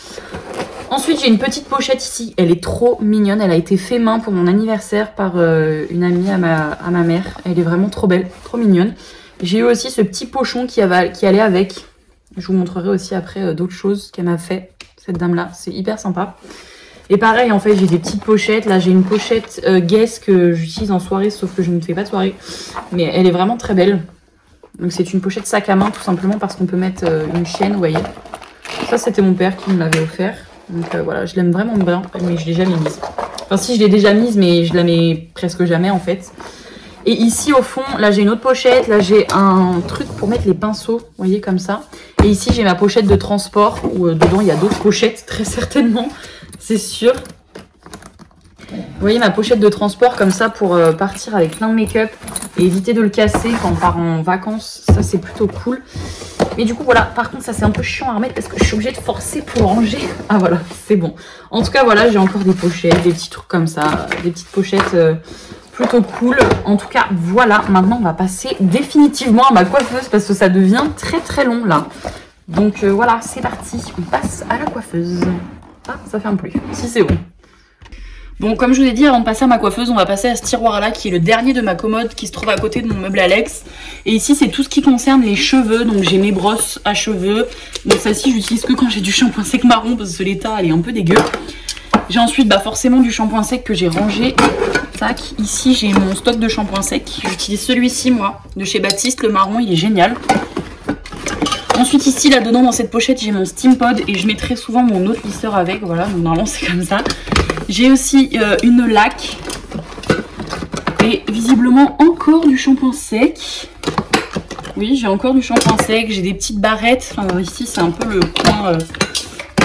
Ensuite, j'ai une petite pochette ici. Elle est trop mignonne. Elle a été fait main pour mon anniversaire par une amie à ma mère. Elle est vraiment trop belle, trop mignonne. J'ai eu aussi ce petit pochon qui allait avec. Je vous montrerai aussi après d'autres choses qu'elle m'a fait, cette dame-là. C'est hyper sympa. Et pareil, en fait, j'ai des petites pochettes. Là, j'ai une pochette Guess que j'utilise en soirée, sauf que je ne fais pas de soirée. Mais elle est vraiment très belle. Donc, c'est une pochette sac à main, tout simplement parce qu'on peut mettre une chaîne, vous voyez. Ça, c'était mon père qui me l'avait offert. Donc, voilà, je l'aime vraiment bien, mais je l'ai jamais mise. Enfin, si, je l'ai déjà mise, mais je la mets presque jamais, en fait. Et ici, au fond, là, j'ai une autre pochette. Là, j'ai un truc pour mettre les pinceaux, vous voyez, comme ça. Et ici, j'ai ma pochette de transport, où dedans, il y a d'autres pochettes, très certainement. C'est sûr. Vous voyez ma pochette de transport comme ça pour partir avec plein de make-up et éviter de le casser quand on part en vacances. Ça, c'est plutôt cool. Mais du coup, voilà. Par contre, ça, c'est un peu chiant à remettre parce que je suis obligée de forcer pour ranger. Ah, voilà, c'est bon. En tout cas, voilà, j'ai encore des pochettes, des petits trucs comme ça. Des petites pochettes plutôt cool. En tout cas, voilà. Maintenant, on va passer définitivement à ma coiffeuse parce que ça devient très, très long, là. Donc, voilà, c'est parti. On passe à la coiffeuse. Ah, ça ferme plus. Si, c'est bon. Bon, comme je vous ai dit, avant de passer à ma coiffeuse, on va passer à ce tiroir-là, qui est le dernier de ma commode, qui se trouve à côté de mon meuble Alex. Et ici, c'est tout ce qui concerne les cheveux. Donc, j'ai mes brosses à cheveux. Donc, celle-ci, j'utilise que quand j'ai du shampoing sec marron, parce que l'état, elle est un peu dégueu. J'ai ensuite, bah, forcément, du shampoing sec que j'ai rangé. Tac, ici, j'ai mon stock de shampoing sec. J'utilise celui-ci, moi, de chez Baptiste. Le marron, il est génial. Ensuite ici, là-dedans, dans cette pochette, j'ai mon Steam Pod et je mets très souvent mon autre lisseur avec. Voilà, donc normalement c'est comme ça. J'ai aussi une laque et visiblement encore du shampoing sec. Oui, j'ai encore du shampoing sec. J'ai des petites barrettes. Enfin, ici, c'est un peu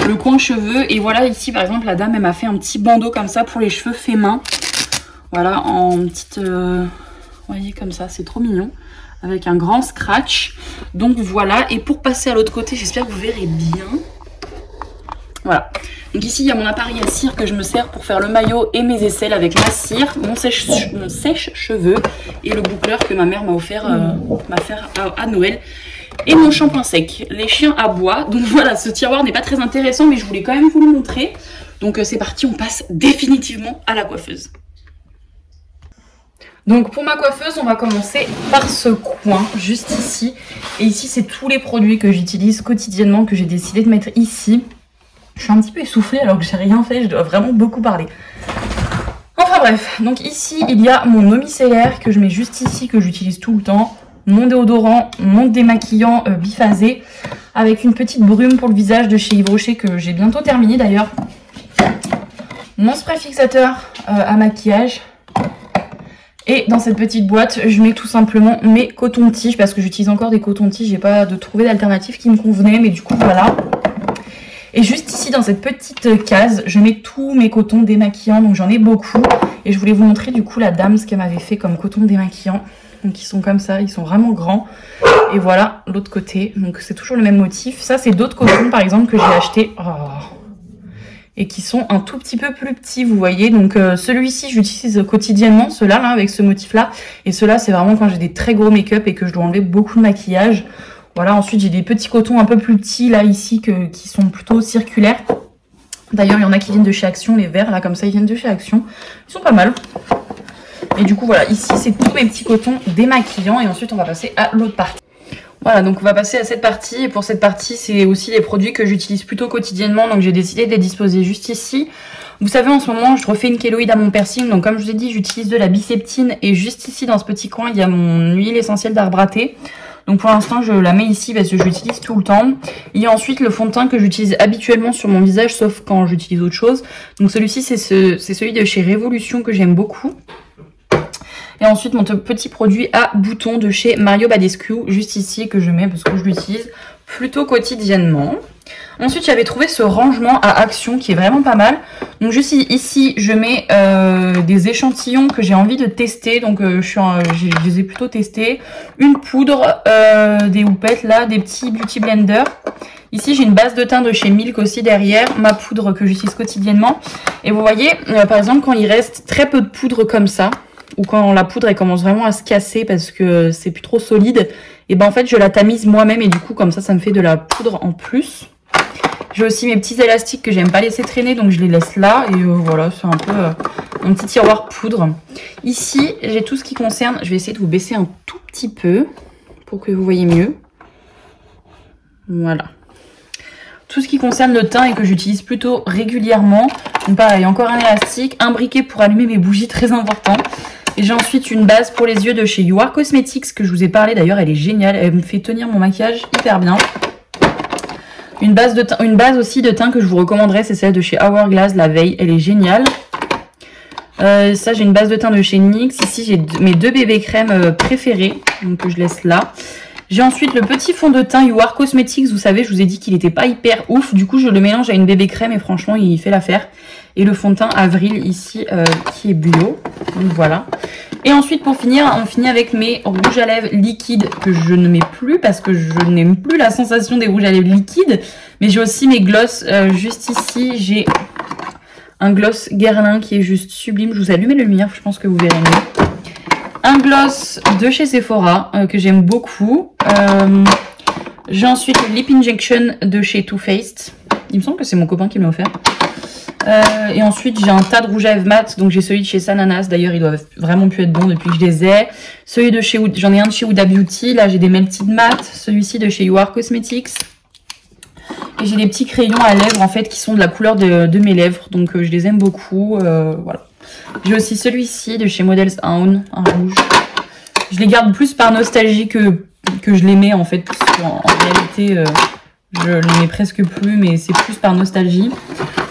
le coin cheveux. Et voilà, ici, par exemple, la dame, elle m'a fait un petit bandeau comme ça pour les cheveux faits main. Voilà, en petite... vous voyez, comme ça, c'est trop mignon. Avec un grand scratch. Donc voilà, et pour passer à l'autre côté, j'espère que vous verrez bien. Voilà. Donc ici, il y a mon appareil à cire que je me sers pour faire le maillot et mes aisselles avec ma cire, mon sèche-cheveux et le boucleur que ma mère m'a offert à Noël. Et mon shampoing sec. Les chiens aboient. Donc voilà, ce tiroir n'est pas très intéressant, mais je voulais quand même vous le montrer. Donc c'est parti, on passe définitivement à la coiffeuse. Donc pour ma coiffeuse, on va commencer par ce coin, juste ici. Et ici, c'est tous les produits que j'utilise quotidiennement, que j'ai décidé de mettre ici. Je suis un petit peu essoufflée alors que j'ai rien fait, je dois vraiment beaucoup parler. Enfin bref, donc ici, il y a mon eau micellaire que je mets juste ici, que j'utilise tout le temps. Mon déodorant, mon démaquillant biphasé, avec une petite brume pour le visage de chez Yves Rocher que j'ai bientôt terminé d'ailleurs. Mon spray fixateur à maquillage. Et dans cette petite boîte, je mets tout simplement mes cotons-tiges parce que j'utilise encore des cotons-tiges. J'ai pas trouvé d'alternative qui me convenait, mais du coup voilà. Et juste ici dans cette petite case, je mets tous mes cotons démaquillants, donc j'en ai beaucoup. Et je voulais vous montrer du coup la dame ce qu'elle m'avait fait comme coton démaquillant. Donc ils sont comme ça, ils sont vraiment grands. Et voilà l'autre côté, donc c'est toujours le même motif. Ça c'est d'autres cotons par exemple que j'ai acheté. Et qui sont un tout petit peu plus petits, vous voyez. Donc celui-ci, j'utilise quotidiennement, ceux-là, là, avec ce motif-là. Et ceux-là, c'est vraiment quand j'ai des très gros make-up et que je dois enlever beaucoup de maquillage. Voilà, ensuite, j'ai des petits cotons un peu plus petits, là, ici, qui sont plutôt circulaires. D'ailleurs, il y en a qui viennent de chez Action, les verts, là, comme ça, ils viennent de chez Action. Ils sont pas mal. Et du coup, voilà, ici, c'est tous mes petits cotons démaquillants. Et ensuite, on va passer à l'autre partie. Voilà, donc on va passer à cette partie. Et pour cette partie, c'est aussi les produits que j'utilise plutôt quotidiennement. Donc j'ai décidé de les disposer juste ici. Vous savez, en ce moment, je refais une kéloïde à mon piercing. Donc comme je vous ai dit, j'utilise de la biceptine. Et juste ici, dans ce petit coin, il y a mon huile essentielle d'arbre à thé. Donc pour l'instant, je la mets ici parce que je l'utilise tout le temps. Il y a ensuite le fond de teint que j'utilise habituellement sur mon visage, sauf quand j'utilise autre chose. Donc celui-ci, c'est celui de chez Révolution que j'aime beaucoup. Et ensuite, mon petit produit à boutons de chez Mario Badescu, juste ici, que je mets parce que je l'utilise plutôt quotidiennement. Ensuite, j'avais trouvé ce rangement à Action qui est vraiment pas mal. Donc juste ici, je mets des échantillons que j'ai envie de tester. Donc je les ai plutôt testés. Une poudre, des houpettes là, des petits beauty blenders. Ici, j'ai une base de teint de chez Milk aussi derrière, ma poudre que j'utilise quotidiennement. Et vous voyez, par exemple, quand il reste très peu de poudre comme ça, ou quand la poudre elle commence vraiment à se casser parce que c'est plus trop solide, et ben en fait je la tamise moi-même et du coup comme ça me fait de la poudre en plus. J'ai aussi mes petits élastiques que j'aime pas laisser traîner, donc je les laisse là et voilà, c'est un peu mon petit tiroir poudre. Ici j'ai tout ce qui concerne, je vais essayer de vous baisser un tout petit peu pour que vous voyez mieux. Voilà. Tout ce qui concerne le teint et que j'utilise plutôt régulièrement. Donc pareil, encore un élastique, un briquet pour allumer mes bougies, très important. Et j'ai ensuite une base pour les yeux de chez You Are Cosmetics que je vous ai parlé d'ailleurs, elle est géniale, elle me fait tenir mon maquillage hyper bien. Une base aussi de teint que je vous recommanderais, c'est celle de chez Hourglass la veille, elle est géniale. Ça, j'ai une base de teint de chez NYX. Ici, j'ai mes 2 bébés crèmes préférés, donc que je laisse là. J'ai ensuite le petit fond de teint You Are Cosmetics. Vous savez, je vous ai dit qu'il n'était pas hyper ouf. Du coup, je le mélange à une bébé crème et franchement, il fait l'affaire. Et le fond de teint Avril ici, qui est bio. Donc voilà. Et ensuite, pour finir, on finit avec mes rouges à lèvres liquides que je ne mets plus parce que je n'aime plus la sensation des rouges à lèvres liquides. Mais j'ai aussi mes gloss juste ici. J'ai un gloss Guerlain qui est juste sublime. Je vous allume la lumière, je pense que vous verrez mieux. Un gloss de chez Sephora que j'aime beaucoup. J'ai ensuite le Lip Injection de chez Too Faced. Il me semble que c'est mon copain qui me l'a offert. Et ensuite j'ai un tas de rouge à lèvres mat. Donc j'ai celui de chez Sananas. D'ailleurs ils doivent vraiment plus être bons depuis que je les ai. Celui de chez j'en ai un de chez Huda Beauty. Là j'ai des Melted Matte. Celui-ci de chez You Are Cosmetics. Et j'ai des petits crayons à lèvres en fait qui sont de la couleur de mes lèvres. Donc je les aime beaucoup. Voilà. J'ai aussi celui-ci de chez Models Own, un rouge. Je les garde plus par nostalgie que je les mets en fait. Parce qu'en réalité, je les mets presque plus, mais c'est plus par nostalgie.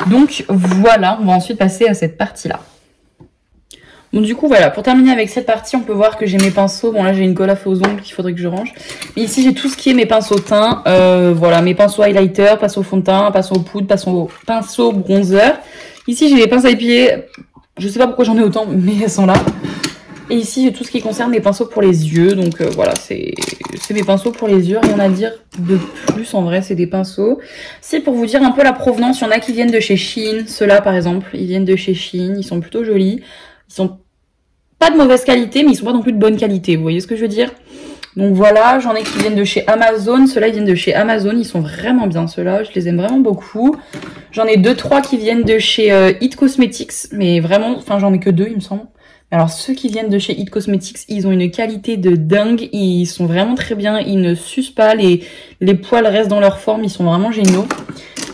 Donc voilà, on va ensuite passer à cette partie-là. Bon du coup voilà, pour terminer avec cette partie, on peut voir que j'ai mes pinceaux. Bon là j'ai une colle à faux ongles qu'il faudrait que je range. Mais ici j'ai tout ce qui est mes pinceaux teint. Voilà, mes pinceaux highlighter, pinceaux fond de teint, pinceaux poudre, pinceaux bronzer. Ici j'ai les pinces à épiler. Je sais pas pourquoi j'en ai autant, mais elles sont là. Et ici, j'ai tout ce qui concerne mes pinceaux pour les yeux. Donc voilà, c'est mes pinceaux pour les yeux. Rien à dire de plus, en vrai, c'est des pinceaux. C'est pour vous dire un peu la provenance. Il y en a qui viennent de chez Shein. Ceux-là, par exemple, ils viennent de chez Shein. Ils sont plutôt jolis. Ils sont pas de mauvaise qualité, mais ils sont pas non plus de bonne qualité. Vous voyez ce que je veux dire? Donc voilà, j'en ai qui viennent de chez Amazon. Ceux-là, ils viennent de chez Amazon. Ils sont vraiment bien, ceux-là. Je les aime vraiment beaucoup. J'en ai 2-3 qui viennent de chez It Cosmetics. Mais vraiment, enfin, j'en ai que 2, il me semble. Alors, ceux qui viennent de chez It Cosmetics, ils ont une qualité de dingue. Ils sont vraiment très bien. Ils ne sucent pas. Les poils restent dans leur forme. Ils sont vraiment géniaux.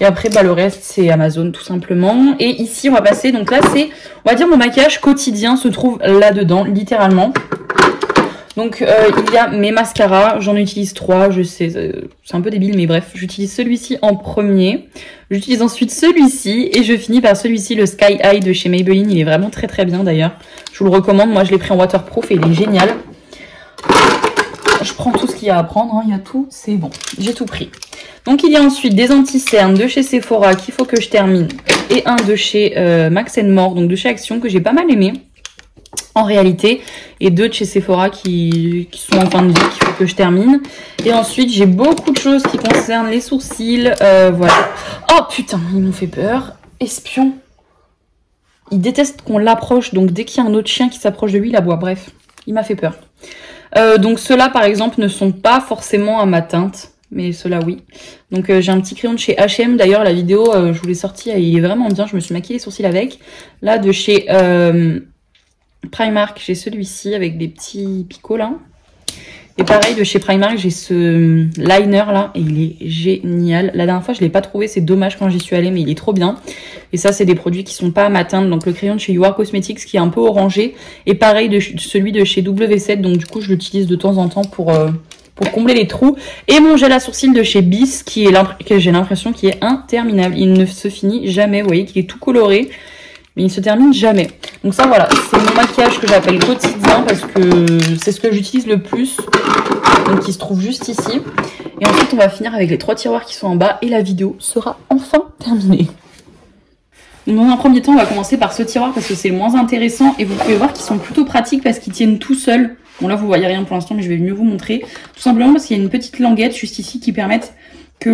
Et après, bah, le reste, c'est Amazon, tout simplement. Et ici, on va passer. Donc là, c'est, on va dire, mon maquillage quotidien se trouve là-dedans, littéralement. Donc il y a mes mascaras, j'en utilise 3, je sais, c'est un peu débile mais bref, j'utilise celui-ci en premier, j'utilise ensuite celui-ci et je finis par celui-ci, le Sky High de chez Maybelline, il est vraiment très très bien d'ailleurs, je vous le recommande, moi je l'ai pris en waterproof et il est génial. Je prends tout ce qu'il y a à prendre, hein, il y a tout, c'est bon, j'ai tout pris. Donc il y a ensuite des anti-cernes de chez Sephora qu'il faut que je termine et un de chez Max & More, donc de chez Action que j'ai pas mal aimé. En réalité, et 2 de chez Sephora qui sont en fin de vie, qu'il faut que je termine. Et ensuite, j'ai beaucoup de choses qui concernent les sourcils. Voilà. Oh putain, ils m'ont fait peur. Espion. Il déteste qu'on l'approche, donc dès qu'il y a un autre chien qui s'approche de lui, il aboie. Bref, il m'a fait peur. Donc ceux-là, par exemple, ne sont pas forcément à ma teinte. Mais ceux-là, oui. Donc j'ai un petit crayon de chez H&M. D'ailleurs, la vidéo, je vous l'ai sorti, il est vraiment bien. Je me suis maquillée les sourcils avec. Là, de chez... Primark, j'ai celui-ci avec des petits picots là. Et pareil, de chez Primark, j'ai ce liner là et il est génial. La dernière fois, je l'ai pas trouvé, c'est dommage quand j'y suis allée, mais il est trop bien. Et ça, c'est des produits qui sont pas à ma teinte. Donc le crayon de chez You Are Cosmetics qui est un peu orangé. Et pareil, de celui de chez W7. Donc du coup, je l'utilise de temps en temps pour combler les trous. Et mon gel à sourcils de chez Bis qui est que j'ai l'impression qui est interminable. Il ne se finit jamais. Vous voyez qu'il est tout coloré. Mais il ne se termine jamais. Donc ça, voilà, c'est mon maquillage que j'appelle quotidien parce que c'est ce que j'utilise le plus. Donc il se trouve juste ici. Et ensuite, on va finir avec les 3 tiroirs qui sont en bas et la vidéo sera enfin terminée. Donc dans un premier temps, on va commencer par ce tiroir parce que c'est le moins intéressant. Et vous pouvez voir qu'ils sont plutôt pratiques parce qu'ils tiennent tout seuls. Bon là, vous voyez rien pour l'instant, mais je vais mieux vous montrer. Tout simplement parce qu'il y a une petite languette juste ici qui permettent que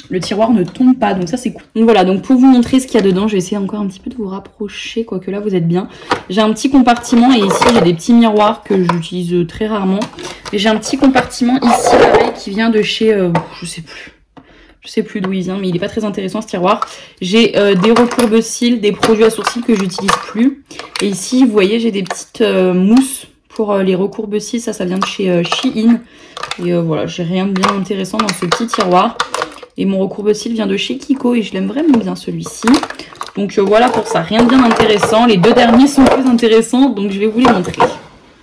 le tiroir ne tombe pas, donc ça c'est cool. Donc voilà, donc pour vous montrer ce qu'il y a dedans, je vais essayer encore un petit peu de vous rapprocher, quoique là vous êtes bien. J'ai un petit compartiment et ici j'ai des petits miroirs que j'utilise très rarement. Et j'ai un petit compartiment ici pareil qui vient de chez, je sais plus d'où il vient, mais il est pas très intéressant ce tiroir. J'ai des recourbe-cils, des produits à sourcils que j'utilise plus. Et ici vous voyez j'ai des petites mousses pour les recourbes cils. Ça vient de chez Shein. Et voilà, j'ai rien de bien intéressant dans ce petit tiroir. Et mon recourbe cils vient de chez Kiko et je l'aime vraiment bien celui-ci. Donc voilà pour ça, rien de bien intéressant. Les deux derniers sont plus intéressants, donc je vais vous les montrer.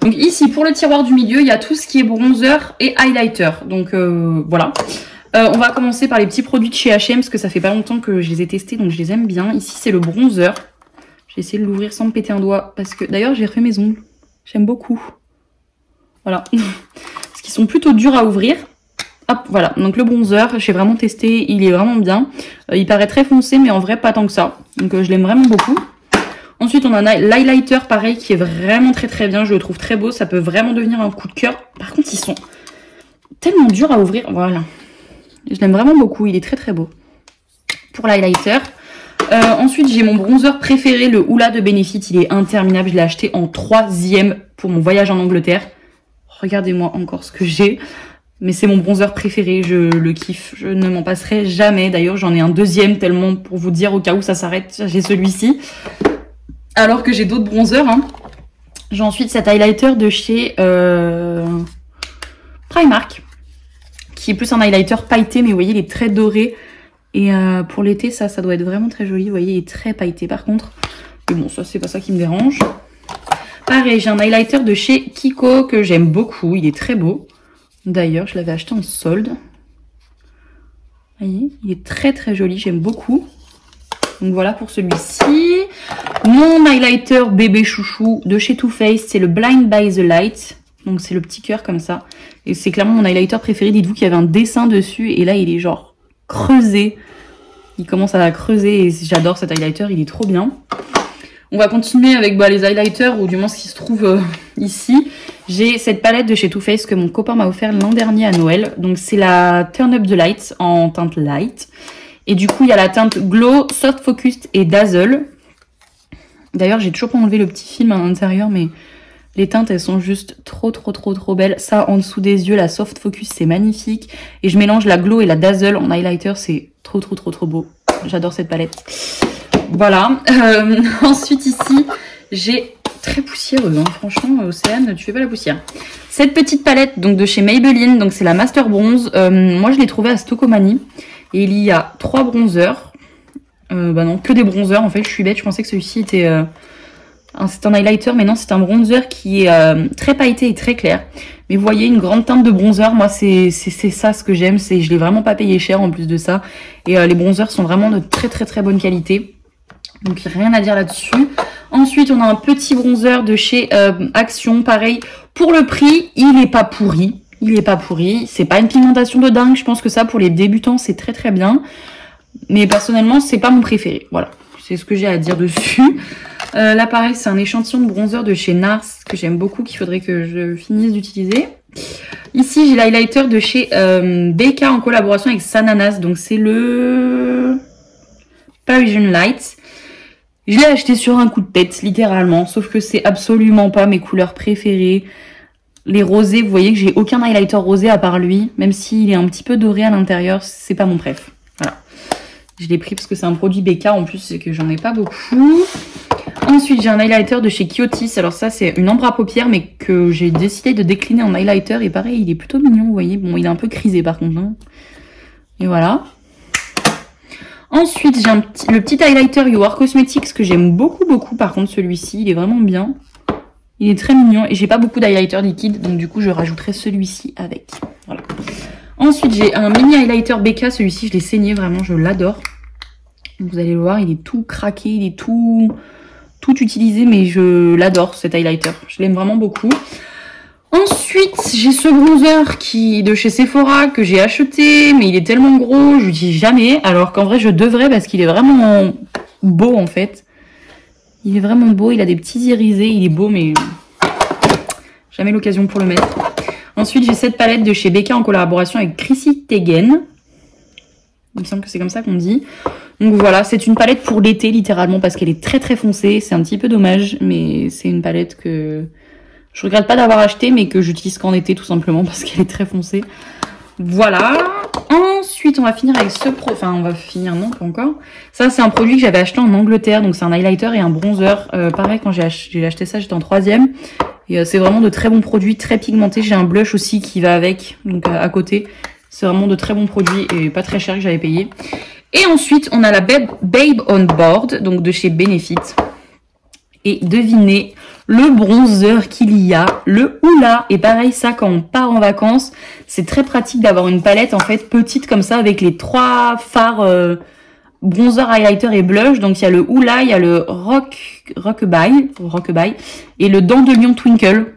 Donc ici, pour le tiroir du milieu, il y a tout ce qui est bronzer et highlighter. Donc voilà. On va commencer par les petits produits de chez H&M parce que ça fait pas longtemps que je les ai testés, donc je les aime bien. Ici, c'est le bronzer. J'ai essayé de l'ouvrir sans me péter un doigt parce que d'ailleurs, j'ai refait mes ongles. J'aime beaucoup. Voilà. Parce qu'ils sont plutôt durs à ouvrir. Hop, voilà. Donc le bronzer, j'ai vraiment testé. Il est vraiment bien. Il paraît très foncé, mais en vrai, pas tant que ça. Donc je l'aime vraiment beaucoup. Ensuite, on a l'highlighter, pareil, qui est vraiment très bien. Je le trouve très beau. Ça peut vraiment devenir un coup de cœur. Par contre, ils sont tellement durs à ouvrir. Voilà. Je l'aime vraiment beaucoup. Il est très beau. Pour l'highlighter. Ensuite, j'ai mon bronzer préféré, le Hoola de Benefit. Il est interminable. Je l'ai acheté en 3e pour mon voyage en Angleterre. Regardez-moi encore ce que j'ai. Mais c'est mon bronzer préféré. Je le kiffe. Je ne m'en passerai jamais. D'ailleurs, j'en ai un 2e tellement pour vous dire au cas où ça s'arrête. J'ai celui-ci. Alors que j'ai d'autres bronzers. Hein. J'ai ensuite cet highlighter de chez Primark. Qui est plus un highlighter pailleté. Mais vous voyez, il est très doré. Et pour l'été, ça doit être vraiment très joli. Vous voyez, il est très pailleté par contre. Mais bon, ça, c'est pas ça qui me dérange. Pareil, j'ai un highlighter de chez Kiko que j'aime beaucoup. Il est très beau. D'ailleurs, je l'avais acheté en solde. Vous voyez, il est très joli. J'aime beaucoup. Donc voilà pour celui-ci. Mon highlighter bébé chouchou de chez Too Faced, c'est le Blind by the Light. Donc c'est le petit cœur comme ça. Et c'est clairement mon highlighter préféré. Dites-vous qu'il y avait un dessin dessus. Et là, il est genre creusé. Il commence à creuser et j'adore cet highlighter, il est trop bien. On va continuer avec les highlighters, ou du moins ce qui se trouve ici. J'ai cette palette de chez Too Faced que mon copain m'a offert l'an dernier à Noël. Donc c'est la Turn Up the Light en teinte light. Et du coup il y a la teinte Glow, Soft Focus et Dazzle. D'ailleurs j'ai toujours pas enlevé le petit film à l'intérieur, mais les teintes, elles sont juste trop belles. Ça, en dessous des yeux, la Soft Focus, c'est magnifique. Et je mélange la Glow et la Dazzle en highlighter. C'est trop beau. J'adore cette palette. Voilà. Ensuite, ici, j'ai très poussiéreux. Hein. Franchement, Océane, tu fais pas la poussière. Cette petite palette donc de chez Maybelline. Donc, c'est la Master Bronze. Moi, je l'ai trouvée à Stocomanie. Et il y a 3 bronzers. Non, que des bronzers. En fait, je suis bête. Je pensais que celui-ci était... c'est un highlighter, mais non, c'est un bronzer qui est très pailleté et très clair. Mais vous voyez, une grande teinte de bronzer, moi, c'est ça ce que j'aime. Je l'ai vraiment pas payé cher en plus de ça. Et les bronzers sont vraiment de très bonne qualité. Donc, rien à dire là-dessus. Ensuite, on a un petit bronzer de chez Action. Pareil, pour le prix, il est pas pourri. C'est pas une pigmentation de dingue. Je pense que ça, pour les débutants, c'est très bien. Mais personnellement, c'est pas mon préféré. Voilà, c'est ce que j'ai à dire dessus. Là pareil, c'est un échantillon de bronzer de chez NARS que j'aime beaucoup, qu'il faudrait que je finisse d'utiliser. Ici j'ai l'highlighter de chez BK en collaboration avec Sananas, donc c'est le Parisian Light. Je l'ai acheté sur un coup de tête, littéralement, sauf que c'est absolument pas mes couleurs préférées. Les rosés, vous voyez que j'ai aucun highlighter rosé à part lui, même s'il est un petit peu doré à l'intérieur, c'est pas mon préf. Voilà. Je l'ai pris parce que c'est un produit BK en plus, c'est que j'en ai pas beaucoup. Ensuite, j'ai un highlighter de chez Kyotis. Alors ça, c'est une ombre à paupières, mais que j'ai décidé de décliner en highlighter. Et pareil, il est plutôt mignon, vous voyez. Bon, il est un peu grisé par contre. Hein. Et voilà. Ensuite, j'ai le petit highlighter You Are Cosmetics que j'aime beaucoup. Par contre, celui-ci, il est vraiment bien. Il est très mignon. Et j'ai pas beaucoup d'highlighter liquide. Donc du coup, je rajouterai celui-ci avec. Voilà. Ensuite, j'ai un mini highlighter BK. Celui-ci, je l'ai saigné. Vraiment, je l'adore. Vous allez le voir, il est tout craqué. Il est tout utilisé, mais je l'adore cet highlighter, je l'aime vraiment beaucoup. Ensuite j'ai ce bronzer de chez Sephora que j'ai acheté, mais il est tellement gros, je l'utilise jamais, alors qu'en vrai je devrais parce qu'il est vraiment beau en fait. Il est vraiment beau, il a des petits irisés, il est beau mais jamais l'occasion pour le mettre. Ensuite j'ai cette palette de chez BK en collaboration avec Chrissy Teigen. Il me semble que c'est comme ça qu'on dit. Donc voilà, c'est une palette pour l'été littéralement parce qu'elle est très foncée. C'est un petit peu dommage, mais c'est une palette que je regrette pas d'avoir acheté, mais que j'utilise qu'en été tout simplement parce qu'elle est très foncée. Voilà. Ensuite, on va finir avec enfin, on va finir, non, pas encore. Ça, c'est un produit que j'avais acheté en Angleterre. Donc c'est un highlighter et un bronzer. Pareil, quand j'ai acheté ça, j'étais en 3e. Et c'est vraiment de très bons produits, très pigmentés. J'ai un blush aussi qui va avec, donc à côté. C'est vraiment de très bons produits et pas très cher que j'avais payé. Et ensuite, on a la Babe on Board, donc de chez Benefit. Et devinez le bronzer qu'il y a, le Hoola. Et pareil, ça, quand on part en vacances, c'est très pratique d'avoir une palette en fait petite comme ça avec les 3 fards bronzer, highlighter et blush. Donc il y a le Hoola, il y a le Rockabye et le Dent de Lion Twinkle.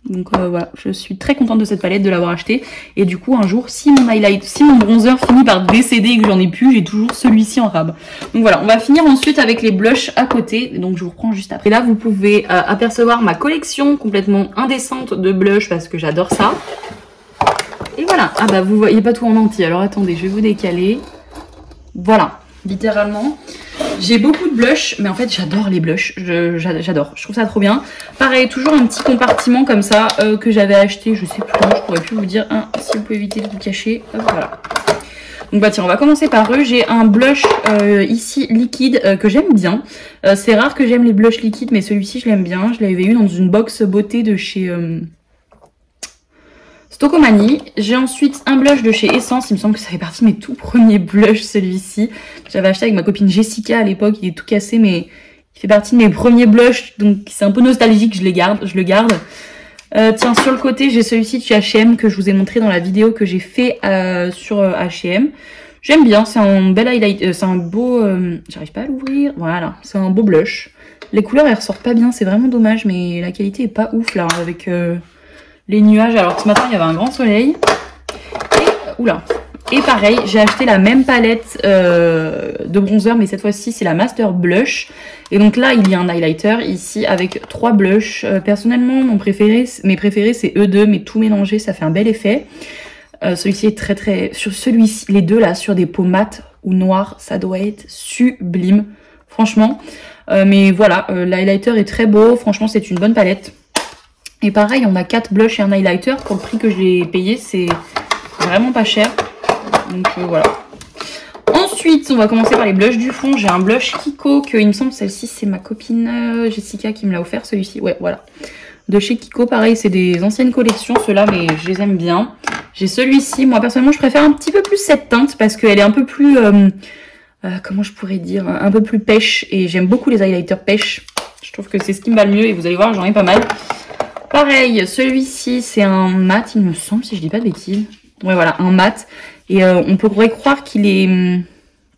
Donc voilà, je suis très contente de cette palette, de l'avoir achetée. Et du coup, un jour, si mon bronzer finit par décéder et que j'en ai plus, j'ai toujours celui-ci en rab. Donc voilà, on va finir ensuite avec les blushs à côté. Donc je vous reprends juste après. Là, vous pouvez apercevoir ma collection complètement indécente de blushs parce que j'adore ça. Et voilà. Ah bah vous voyez pas tout en entier. Alors attendez, je vais vous décaler. Voilà, littéralement. J'ai beaucoup de blushs, mais en fait j'adore les blushs, j'adore, je trouve ça trop bien. Pareil, toujours un petit compartiment comme ça que j'avais acheté, je sais plus comment, je pourrais plus vous dire, si vous pouvez éviter de vous cacher, hop, voilà. Donc bah tiens, on va commencer par eux. J'ai un blush ici liquide que j'aime bien. C'est rare que j'aime les blushs liquides, mais celui-ci je l'aime bien. Je l'avais eu dans une box beauté de chez Stocomanie. J'ai ensuite un blush de chez Essence. Il me semble que ça fait partie de mes tout premiers blushs, celui-ci. J'avais acheté avec ma copine Jessica à l'époque. Il est tout cassé, mais il fait partie de mes premiers blushs. Donc c'est un peu nostalgique, je le garde. Tiens, sur le côté, j'ai celui-ci de chez H&M que je vous ai montré dans la vidéo que j'ai fait sur H&M. J'aime bien, c'est un bel highlight, c'est un beau... J'arrive pas à l'ouvrir. Voilà, c'est un beau blush. Les couleurs, elles ressortent pas bien, c'est vraiment dommage, mais la qualité est pas ouf là, avec... les nuages, alors que ce matin il y avait un grand soleil. Et, oula. Et pareil, j'ai acheté la même palette de bronzer, mais cette fois-ci c'est la Master Blush. Et donc là il y a un highlighter ici avec 3 blushs. Personnellement mes préférés c'est eux deux, mais tout mélangé ça fait un bel effet. Celui-ci est très sur celui-ci, les deux là sur des peaux mates ou noires, ça doit être sublime, franchement. Mais voilà, l'highlighter est très beau, franchement c'est une bonne palette. Et pareil, on a 4 blushs et un highlighter. Pour le prix que je l'ai payé, c'est vraiment pas cher. Donc voilà. Ensuite, on va commencer par les blushs du fond. J'ai un blush Kiko, que il me semble celle-ci, c'est ma copine Jessica qui me l'a offert, celui-ci. Ouais, voilà. De chez Kiko, pareil, c'est des anciennes collections, ceux-là, mais je les aime bien. J'ai celui-ci. Moi, personnellement, je préfère un petit peu plus cette teinte parce qu'elle est un peu plus... comment je pourrais dire, un peu plus pêche. Et j'aime beaucoup les highlighters pêche. Je trouve que c'est ce qui me va le mieux et vous allez voir, j'en ai pas mal. Pareil, celui-ci, c'est un mat, il me semble, si je dis pas de bêtises. Ouais, voilà, un mat. Et on pourrait croire qu'il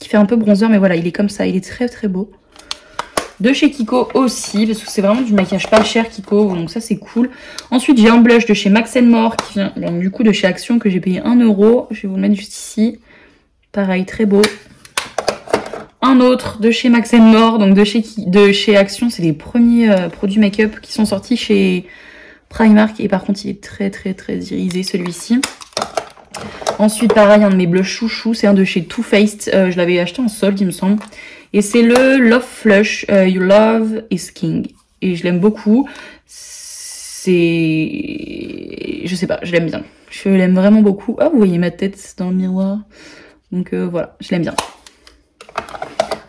fait un peu bronzer, mais voilà, il est comme ça. Il est très beau. De chez Kiko aussi, parce que c'est vraiment du maquillage pas cher, Kiko. Donc ça, c'est cool. Ensuite, j'ai un blush de chez Max More, qui vient du coup de chez Action, que j'ai payé 1 €. Je vais vous le mettre juste ici. Pareil, très beau. Un autre de chez Max More, donc de chez Action. C'est les premiers produits make-up qui sont sortis chez Primark, et par contre il est très irisé celui-ci. Ensuite pareil, un de mes blushs chouchou, c'est un de chez Too Faced, je l'avais acheté en solde il me semble, et c'est le Love Flush You Love Is King, et je l'aime beaucoup. C'est... je sais pas, je l'aime bien, je l'aime vraiment beaucoup. Ah, vous voyez ma tête dans le miroir, donc voilà, je l'aime bien.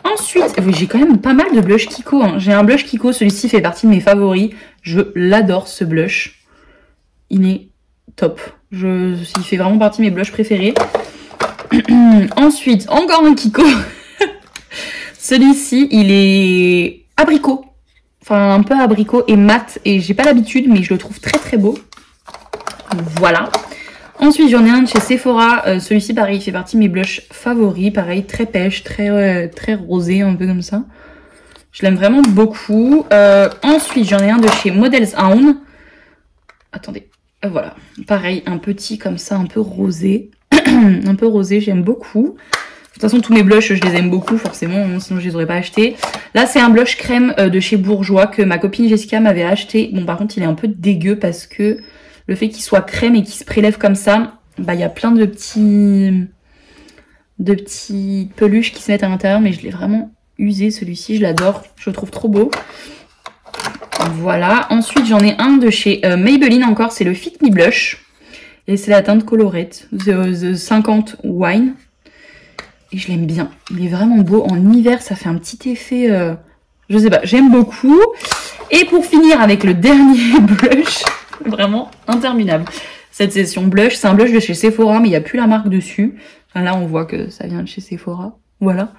Ensuite, j'ai quand même pas mal de blush Kiko. Hein. J'ai un blush Kiko, celui-ci fait partie de mes favoris. Je l'adore ce blush. Il est top. Il fait vraiment partie de mes blushs préférés. Ensuite, encore un Kiko. Celui-ci, il est abricot. Enfin, un peu abricot et mat. Et j'ai pas l'habitude, mais je le trouve très beau. Voilà. Ensuite, j'en ai un de chez Sephora. Celui-ci, pareil, il fait partie de mes blushs favoris. Pareil, très pêche, très rosé, un peu comme ça. Je l'aime vraiment beaucoup. Ensuite, j'en ai un de chez Models Own. Attendez, voilà. Pareil, un petit comme ça, un peu rosé. Un peu rosé, j'aime beaucoup. De toute façon, tous mes blushs, je les aime beaucoup, forcément, sinon je les aurais pas achetés. Là, c'est un blush crème de chez Bourjois que ma copine Jessica m'avait acheté. Bon, par contre, il est un peu dégueu parce que le fait qu'il soit crème et qu'il se prélève comme ça, bah, il y a plein de petites peluches qui se mettent à l'intérieur, mais je l'ai vraiment usé, celui-ci, je l'adore, je le trouve trop beau. Voilà, ensuite j'en ai un de chez Maybelline encore, c'est le Fit Me Blush, et c'est la teinte colorette, The 50 Wine, et je l'aime bien, il est vraiment beau, en hiver ça fait un petit effet, je sais pas, j'aime beaucoup. Et pour finir avec le dernier blush, vraiment interminable. Cette session blush, c'est un blush de chez Sephora, mais il n'y a plus la marque dessus. Enfin, là, on voit que ça vient de chez Sephora. Voilà.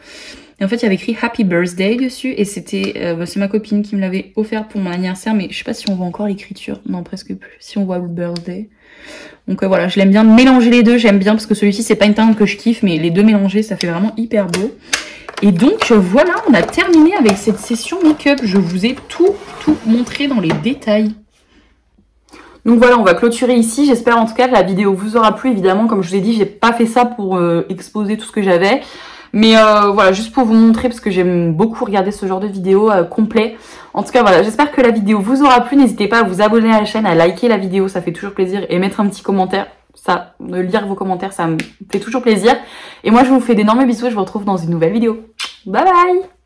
Et en fait, il y avait écrit Happy Birthday dessus. Et c'était, c'est ma copine qui me l'avait offert pour mon anniversaire. Mais je sais pas si on voit encore l'écriture. Non, presque plus. Si on voit le birthday. Donc voilà, je l'aime bien. Mélanger les deux, j'aime bien. Parce que celui-ci, c'est pas une teinte que je kiffe. Mais les deux mélangés, ça fait vraiment hyper beau. Et donc voilà, on a terminé avec cette session make-up. Je vous ai tout montré dans les détails. Donc voilà, on va clôturer ici. J'espère en tout cas que la vidéo vous aura plu. Évidemment, comme je vous ai dit, j'ai pas fait ça pour exposer tout ce que j'avais. Mais voilà, juste pour vous montrer, parce que j'aime beaucoup regarder ce genre de vidéo complet. En tout cas, voilà, j'espère que la vidéo vous aura plu. N'hésitez pas à vous abonner à la chaîne, à liker la vidéo, ça fait toujours plaisir. Et mettre un petit commentaire. Ça, de lire vos commentaires, ça me fait toujours plaisir. Et moi, je vous fais d'énormes bisous et je vous retrouve dans une nouvelle vidéo. Bye bye!